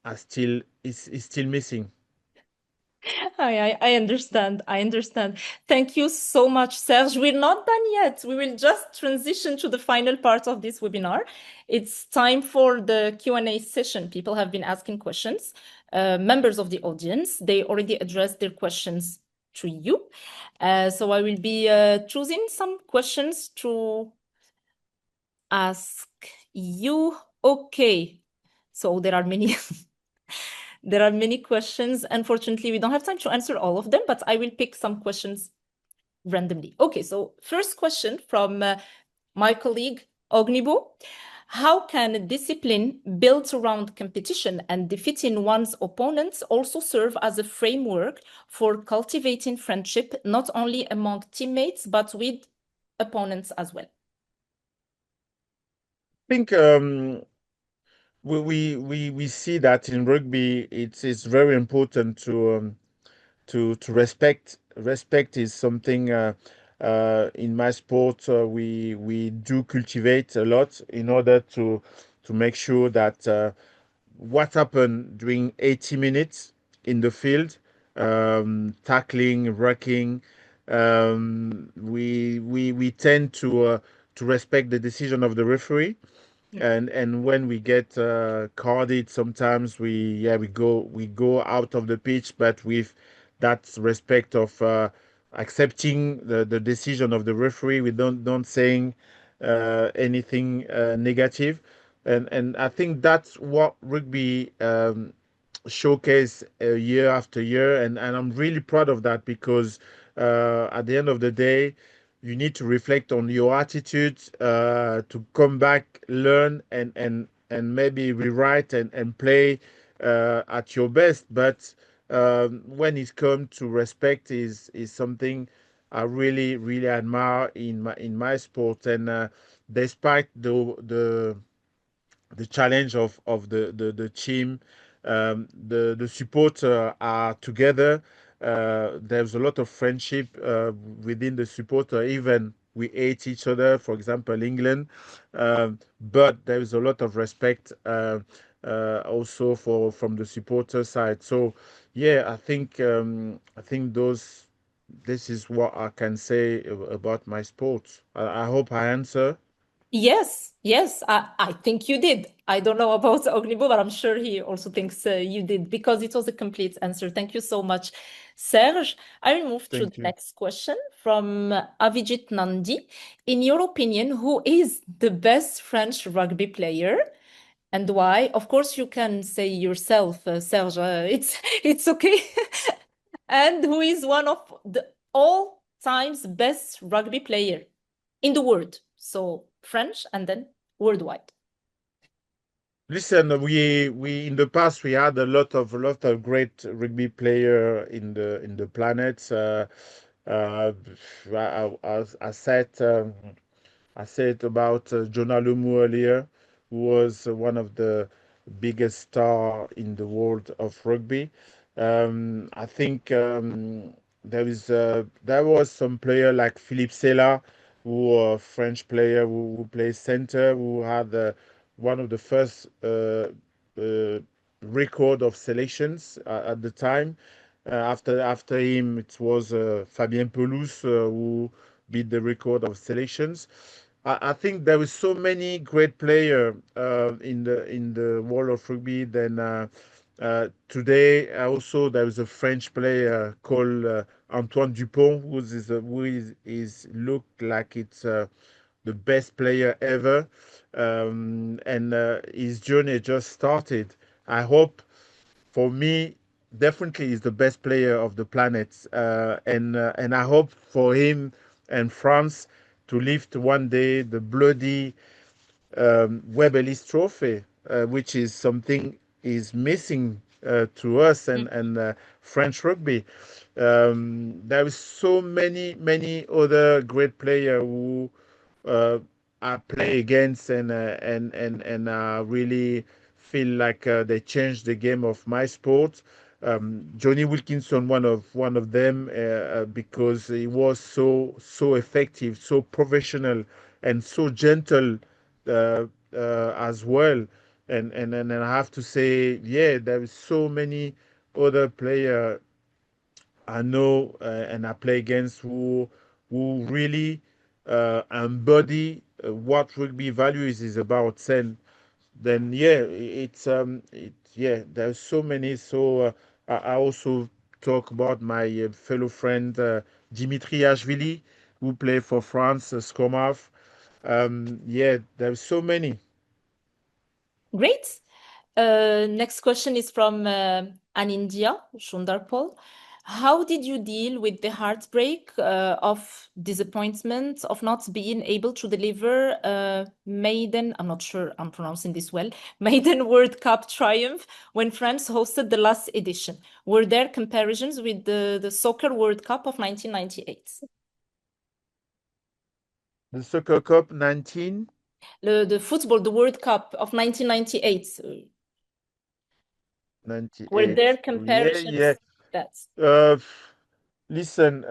I still it's still missing. I understand. I understand. Thank you so much, Serge. We're not done yet. We will just transition to the final part of this webinar. It's time for the Q&A session. People have been asking questions. Members of the audience, they already addressed their questions to you. So I will be choosing some questions to ask you. Okay. So there are many there are many questions. Unfortunately, we don't have time to answer all of them, but I will pick some questions randomly. Okay, so first question from my colleague Ognibo. How can a discipline built around competition and defeating one's opponents also serve as a framework for cultivating friendship, not only among teammates, but with opponents as well? I think we see that in rugby it's very important to respect. Respect is something in my sport we do cultivate a lot in order to make sure that what happened during 80 minutes in the field, tackling, rucking, we tend to respect the decision of the referee, and when we get carded, sometimes we go out of the pitch, but with that respect of accepting the decision of the referee. We don't saying anything negative. and I think that's what rugby showcase year after year, and I'm really proud of that because at the end of the day, you need to reflect on your attitude to come back, learn, and maybe rewrite and play at your best. But when it comes to respect, is something I really admire in my sport, and despite the challenge of the team. The supporter are together. There's a lot of friendship within the supporter. Even we hate each other, for example, England, but there is a lot of respect also for from the supporter side. So, yeah, I think those. This is what I can say about my sport. I hope I answer. Yes, yes, I think you did. I don't know about Ognibo, but I'm sure he also thinks you did because it was a complete answer. Thank you so much, Serge. I will move to the Thank you. next question from Avijit Nandi. In your opinion, who is the best French rugby player and why? Of course, you can say yourself, Serge. It's okay. And who is one of the all times best rugby player in the world? So French and then worldwide. Listen, we in the past we had a lot of great rugby player in the planet. Uh, I said I said about Jonah Lumu earlier, who was one of the biggest star in the world of rugby. I think there was some player like Philippe Sella, who a French player who plays center, who had one of the first uh, record of selections at the time. After him, it was Fabien Pelouse who beat the record of selections. I think there is so many great player in the world of rugby. Then today also there is a French player called Antoine Dupont, who is looked like it's the best player ever, and his journey just started. I hope for me, definitely is the best player of the planet, and I hope for him and France to lift one day the bloody Webb Ellis Trophy, which is something is missing to us and French rugby. There is so many other great players who uh, I play against and really feel like they changed the game of my sport. Johnny Wilkinson, one of them, because he was so effective, so professional, and so gentle as well. And I have to say, yeah, there is so many other players I know and I play against who really embody what rugby values is about. Then yeah, yeah. There's so many. So I also talk about my fellow friend Dimitri Ashvili, who play for France, scrum half. Yeah, there's so many. Great. Next question is from Anindya Shundarpal. How did you deal with the heartbreak of disappointment of not being able to deliver maiden, I'm not sure I'm pronouncing this well, maiden World Cup triumph when France hosted the last edition? Were there comparisons with the Soccer World Cup of 1998? The Soccer Cup 19. The football, the World Cup of 1998. Were there 98. Yeah, yeah. comparisons? That's Uh, Listen,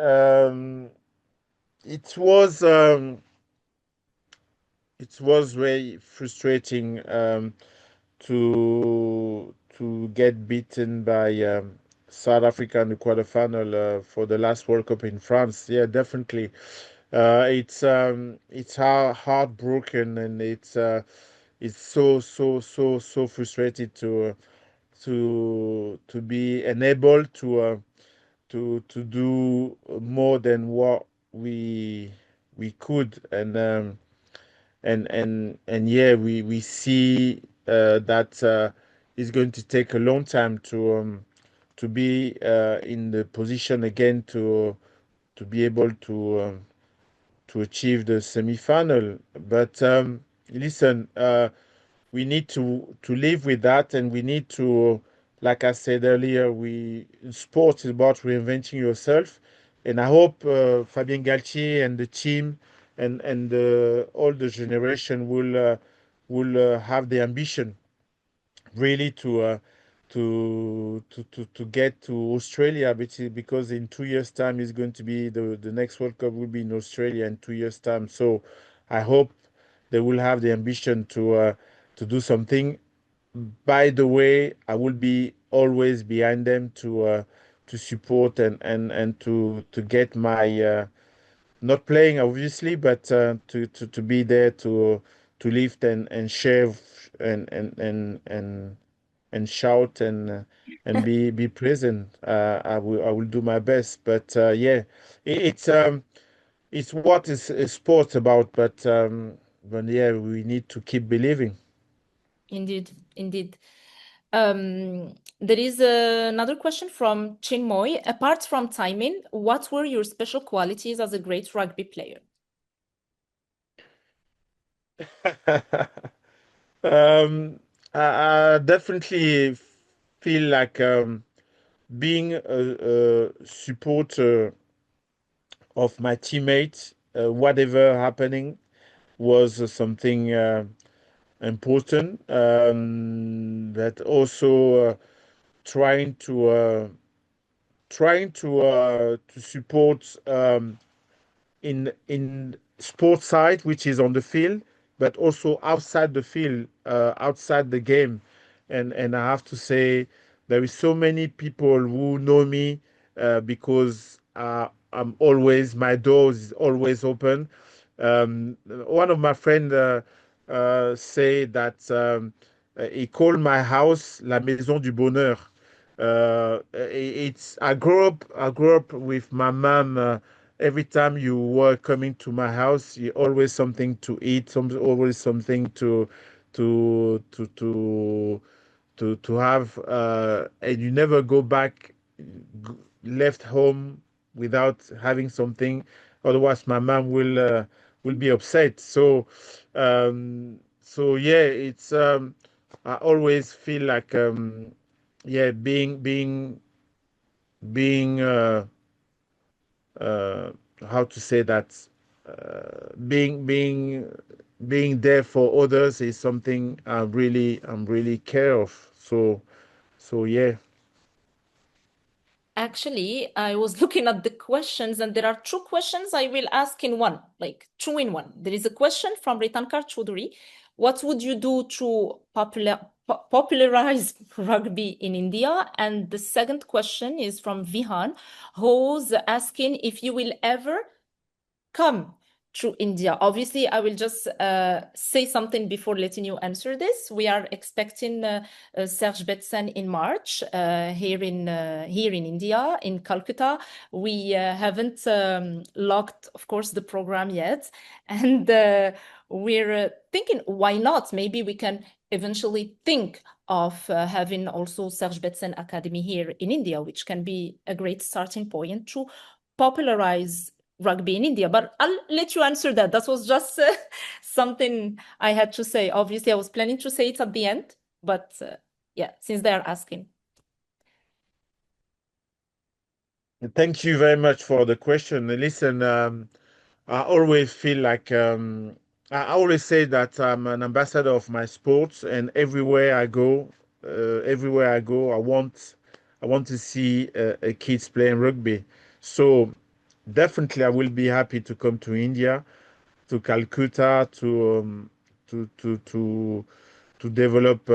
it was um, it was very frustrating to get beaten by South Africa in the quarterfinal for the last World Cup in France. Yeah, definitely. It's heartbroken, and it's so frustrated to be unable to do more than what we could, and yeah, we see that it's going to take a long time to be in the position again to be able to achieve the semi-final. But listen, we need to live with that, and we need to, like I said earlier, we sport is about reinventing yourself, and I hope Fabien Galtier and the team and all the generation will have the ambition really to get to Australia, because in 2 years' time is going to be the next World Cup will be in Australia in 2 years' time. So I hope they will have the ambition to do something. By the way, I will be always behind them to support and to get my not playing obviously, but to be there to lift and share and shout and be present. I will do my best, but yeah, it's what is sports about. But yeah, we need to keep believing. Indeed, indeed. There is another question from Chinmoy. Apart from timing, what were your special qualities as a great rugby player? I definitely feel like being a supporter of my teammates, whatever happening, was something important. That also trying to support in sports side, which is on the field, but also outside the field, outside the game. And I have to say, there is so many people who know me because my door is always open. One of my friends say that he called my house La Maison du Bonheur. It's I grew up with my mom. Every time you were coming to my house, you always something to eat, always something to to to to have, and you never go back, g- left home without having something. Otherwise, my mom will be upset. So yeah, it's I always feel like yeah, being uh, how to say that, being there for others is something I'm really care of. So yeah. Actually, I was looking at the questions, and there are two questions I will ask in one, like two in one. There is a question from Ritankar Choudhury. What would you do to popularize rugby in India? And the second question is from Vihan, who's asking if you will ever come to India. Obviously, I will just say something before letting you answer this. We are expecting Serge Betsen in March here in India, in Calcutta. We haven't locked, of course, the program yet, and we're thinking, why not? Maybe we can eventually think of having also Serge Betsen Academy here in India, which can be a great starting point to popularize rugby in India. But I'll let you answer that. That was just something I had to say. Obviously, I was planning to say it at the end, but yeah, since they are asking. Thank you very much for the question. Listen, I always feel like I always say that I'm an ambassador of my sports, and everywhere I go, I want to see kids playing rugby. So definitely, I will be happy to come to India, to Calcutta, to develop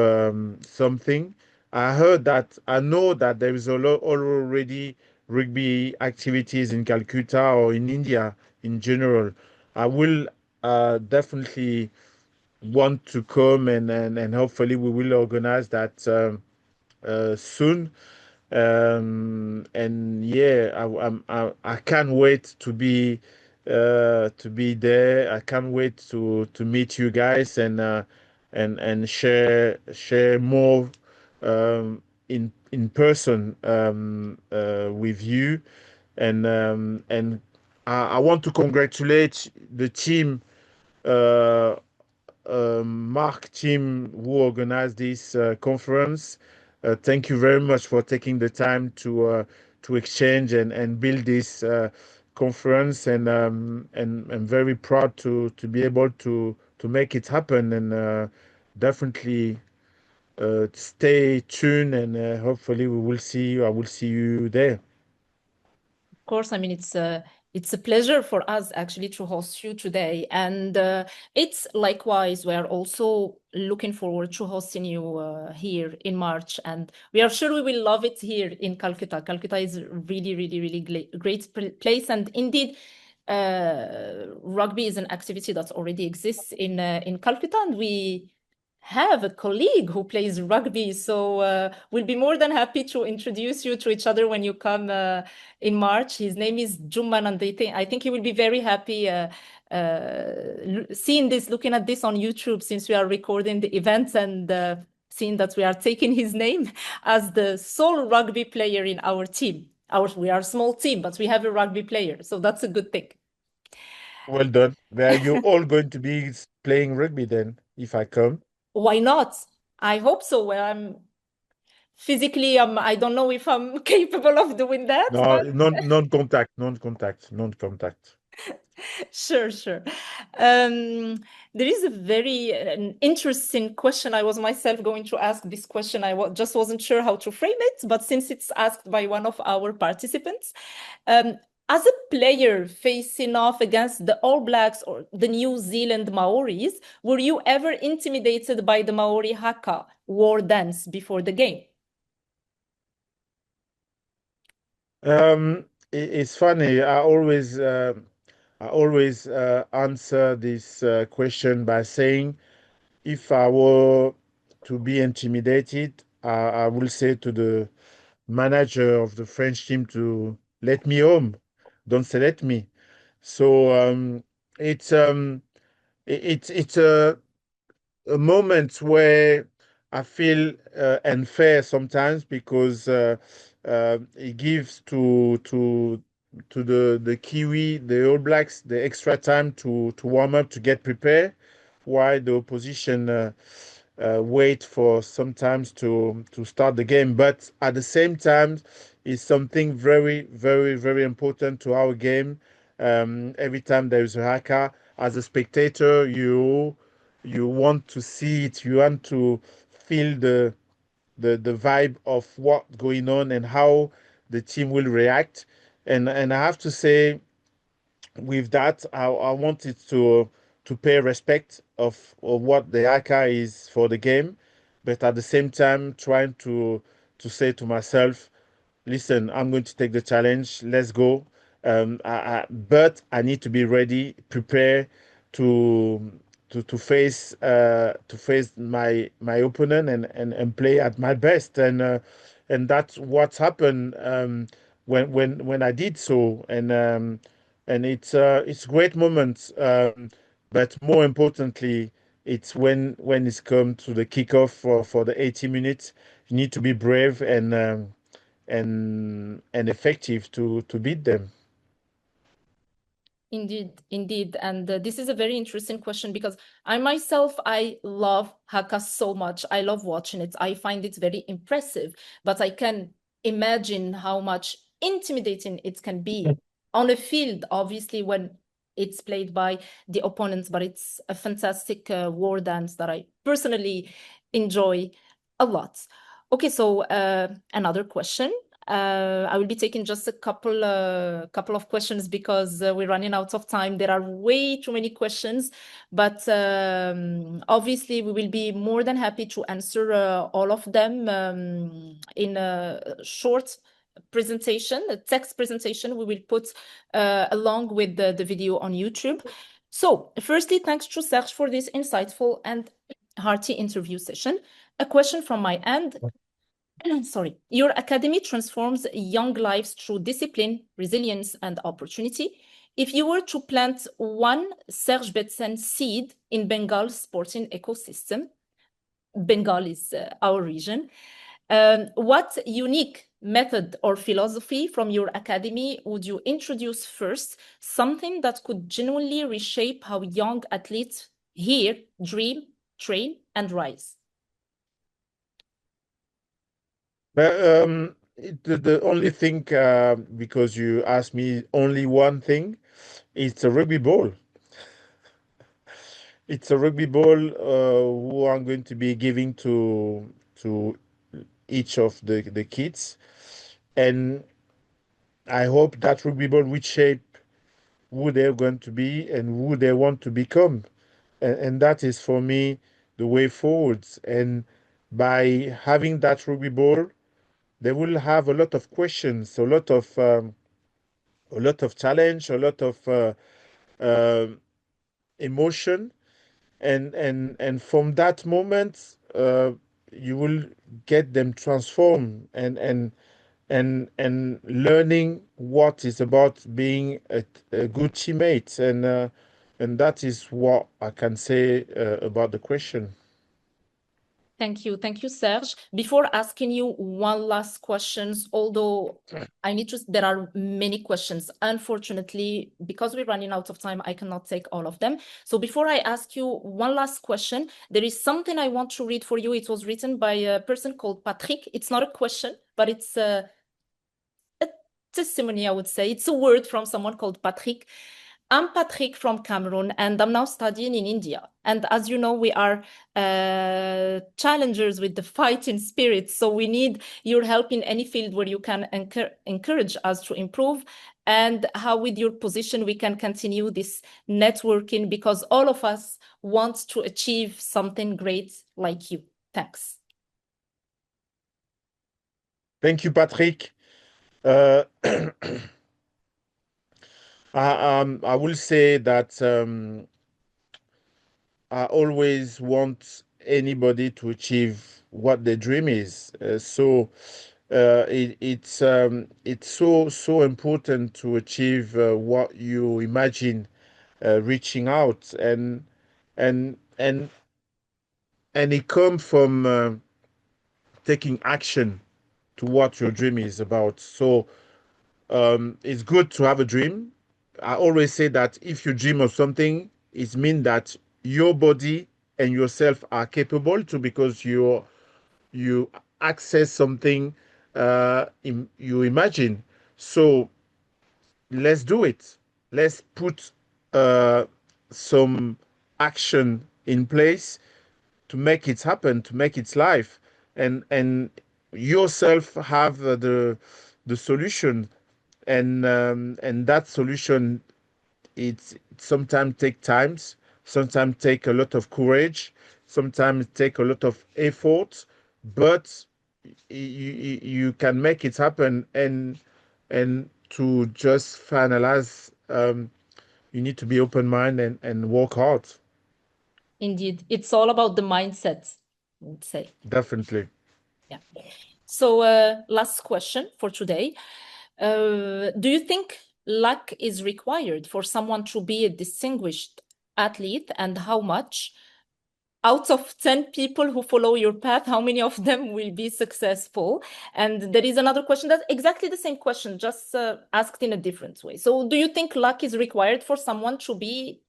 something. I know that there is a lot already rugby activities in Calcutta or in India in general. I will definitely want to come, and hopefully we will organize that soon. And yeah, I can't wait to be to be there. I can't wait to meet you guys and share more in person with you. And I want to congratulate the team, uh, Mark team who organized this conference. Thank you very much for taking the time to exchange and build this conference. And I'm very proud to be able to make it happen. And definitely stay tuned. And hopefully we will see you. I will see you there. Of course, I mean, it's a pleasure for us actually to host you today. And it's likewise, we are also looking forward to hosting you here in March. And we are sure we will love it here in Calcutta. Calcutta is a really, really, really great place. And indeed, rugby is an activity that already exists in Calcutta. And we have a colleague who plays rugby. So we'll be more than happy to introduce you to each other when you come in March. His name is Jumman, and I think he will be very happy seeing this, looking at this on YouTube, since we are recording the events and seeing that we are taking his name as the sole rugby player in our team. We are a small team, but we have a rugby player. So that's a good thing. Well done. Were you all going to be playing rugby then, if I come? Why not? I hope so. Well, I'm physically, I don't know if I'm capable of doing that. No, But non-contact. sure. There is a very an interesting question. I was myself going to ask this question. Just wasn't sure how to frame it, but since it's asked by one of our participants, as a player facing off against the All Blacks or the New Zealand Maoris, were you ever intimidated by the Maori haka war dance before the game? It's funny. I always answer this question by saying, if I were to be intimidated, I will say to the manager of the French team to let me home, don't select me. So it's it's a moment where I feel unfair sometimes, because it gives to the Kiwi, the All Blacks, the extra time to warm up, to get prepared, while the opposition wait for sometimes to start the game. But at the same time, it's something very, very, very important to our game. Every time there is a haka, as a spectator, you want to see it, you want to feel the vibe of what's going on and how the team will react. And I have to say, with that, I wanted to pay respect of what the haka is for the game, but at the same time trying to say to myself, listen, I'm going to take the challenge. Let's go. But I need to be ready, prepare to to face my opponent and play at my best. And that's what's happened when I did so. And it's great moments. But more importantly, it's when it's come to the kickoff for the 80 minutes. You need to be brave and effective to beat them. Indeed. And this is a very interesting question, because I love haka so much. I love watching it. I find it very impressive, but I can imagine how much intimidating it can be on a field, obviously, when it's played by the opponents. But it's a fantastic war dance that I personally enjoy a lot. Okay, so another question. I will be taking just a couple of questions, because we're running out of time. There are way too many questions, but obviously we will be more than happy to answer all of them in a short presentation, a text presentation we will put along with the video on YouTube. So firstly, thanks to Serge for this insightful and hearty interview session. A question from my end. Sorry. Your academy transforms young lives through discipline, resilience, and opportunity. If you were to plant one Serge Betsen seed in Bengal's sporting ecosystem, Bengal is our region, what unique method or philosophy from your academy would you introduce first, something that could genuinely reshape how young athletes hear, dream, train, and rise? The only thing, because you asked me only one thing, it's a rugby ball. It's a rugby ball who I'm going to be giving to each of the kids. And I hope that rugby ball will shape who they're going to be and who they want to become. And that is for me the way forwards. And by having that rugby ball, they will have a lot of questions, a lot of challenge, a lot of uh, emotion, and from that moment, you will get them transformed and learning what is about being a good teammate, and that is what I can say about the question. Thank you. Thank you, Serge. Before asking you one last question, although there are many questions. Unfortunately, because we're running out of time, I cannot take all of them. So before I ask you one last question, there is something I want to read for you. It was written by a person called Patrick. It's not a question, but it's a testimony, I would say. It's a word from someone called Patrick. I'm Patrick from Cameroon, and I'm now studying in India. And as you know, we are challengers with the fighting spirit. So we need your help in any field where you can encourage us to improve, and how with your position we can continue this networking, because all of us want to achieve something great like you. Thanks. Thank you, Patrick. Uh, I will say that I always want anybody to achieve what their dream is. It's so important to achieve what you imagine, reaching out, and and and it comes from taking action to what your dream is about. So it's good to have a dream. I always say that if you dream of something, it means that your body and yourself are capable to, because you access something you imagine. So let's do it. Let's put some action in place to make it happen, to make it life, and yourself have the solution, and that solution, it sometimes take times, sometimes take a lot of courage, sometimes take a lot of effort, but you can make it happen. And to just finalize, you need to be open-minded and work hard. Indeed, it's all about the mindset, I would say. Definitely. Yeah. So last question for today. Do you think luck is required for someone to be a distinguished athlete, and how much? Out of 10 people who follow your path, how many of them will be successful? And there is another question that's exactly the same question, just asked in a different way. So do you think luck is required for someone to be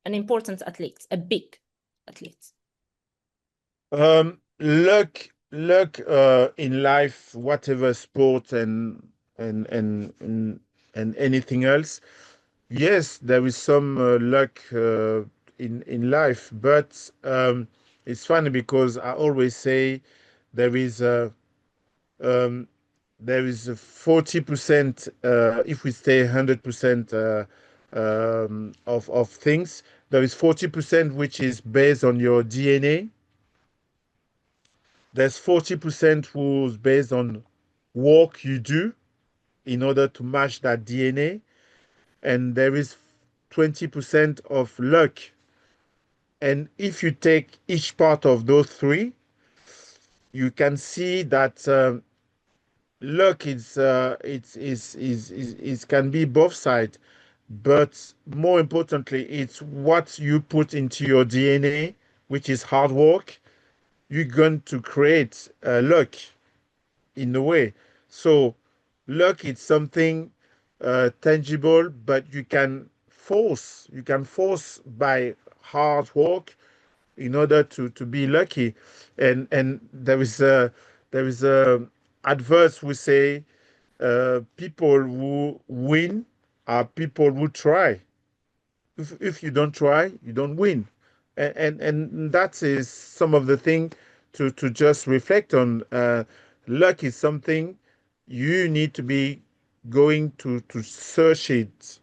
an important athlete, a big athlete? Luck in life, whatever sport and and and, and anything else. Yes, there is some luck in life, but it's funny because I always say there is a um, there is a 40%, if we stay 100% of things, there is 40% which is based on your DNA. There's 40% who's based on work you do in order to match that DNA. And there is 20% of luck. And if you take each part of those three, you can see that luck is can be both sides, but more importantly, it's what you put into your DNA, which is hard work. You're going to create luck in a way. So luck is something tangible, but you can force by hard work in order to be lucky. And there is a adverse we say people who win are people who try. If you don't try, you don't win. And that is some of the thing to just reflect on. Luck is something you need to be going to search it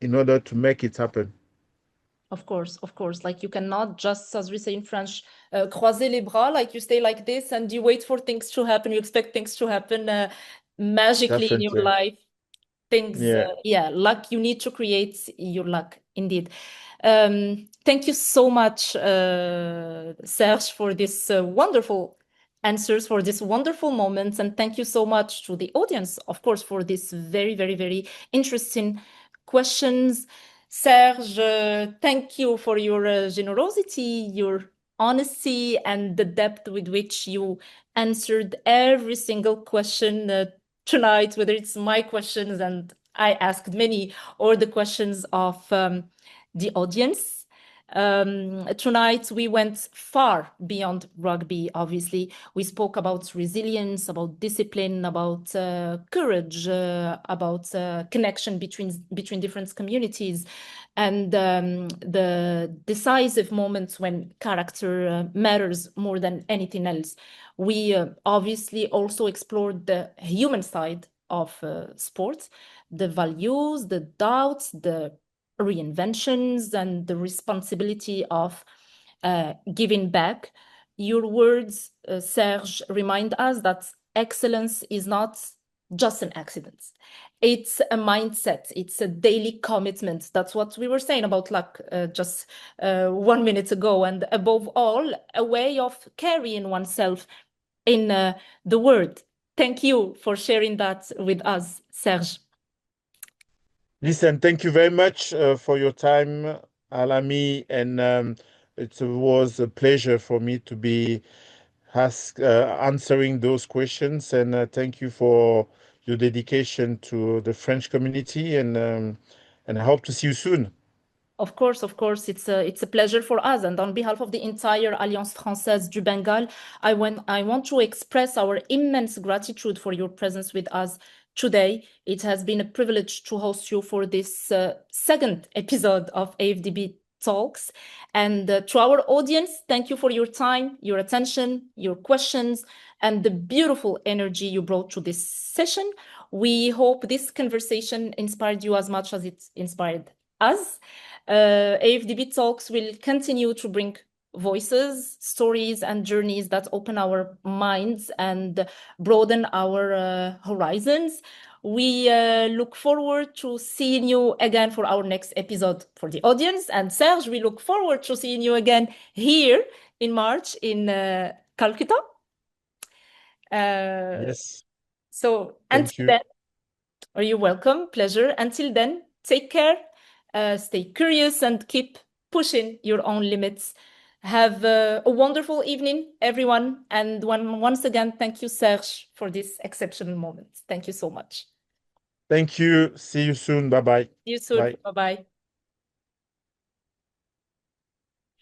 in order to make it happen. Of course, of course. Like you cannot just, as we say in French, croiser les bras, like you stay like this and you wait for things to happen. You expect things to happen magically in your Definitely. life. Things, Yeah. yeah, luck. You need to create your luck, indeed. Thank you so much, Serge, for this wonderful answers, for this wonderful moments, and thank you so much to the audience, of course, for this very, very, very interesting questions. Serge, thank you for your generosity, your honesty, and the depth with which you answered every single question tonight, whether it's my questions and I asked many, or the questions of the audience. Tonight, we went far beyond rugby, obviously. We spoke about resilience, about discipline, about courage, about connection between different communities, and the decisive moments when character matters more than anything else. We obviously also explored the human side of sports, the values, the doubts, the reinventions, and the responsibility of giving back. Your words, Serge, remind us that excellence is not just an accident. It's a mindset. It's a daily commitment. That's what we were saying about luck just 1 minute ago. And above all, a way of carrying oneself in the world. Thank you for sharing that with us, Serge. Listen, thank you very much for your time, Alami, and it was a pleasure for me to be answering those questions. And thank you for your dedication to the French community, and I hope to see you soon. Of course, it's a pleasure for us. And on behalf of the entire Alliance Française du Bengale, I want to express our immense gratitude for your presence with us today. It has been a privilege to host you for this second episode of AFdB Talks. And to our audience, thank you for your time, your attention, your questions, and the beautiful energy you brought to this session. We hope this conversation inspired you as much as it inspired us. AFdB Talks will continue to bring voices, stories, and journeys that open our minds and broaden our horizons. We look forward to seeing you again for our next episode for the audience. And Serge, we look forward to seeing you again here in March in Calcutta. Yes, So thank until you. then, are you welcome? Pleasure. Until then, take care, stay curious, and keep pushing your own limits. Have a wonderful evening, everyone. And once again, thank you, Serge, for this exceptional moment. Thank you so much. Thank you. See you soon. Bye bye. See you soon. Bye. Bye-bye.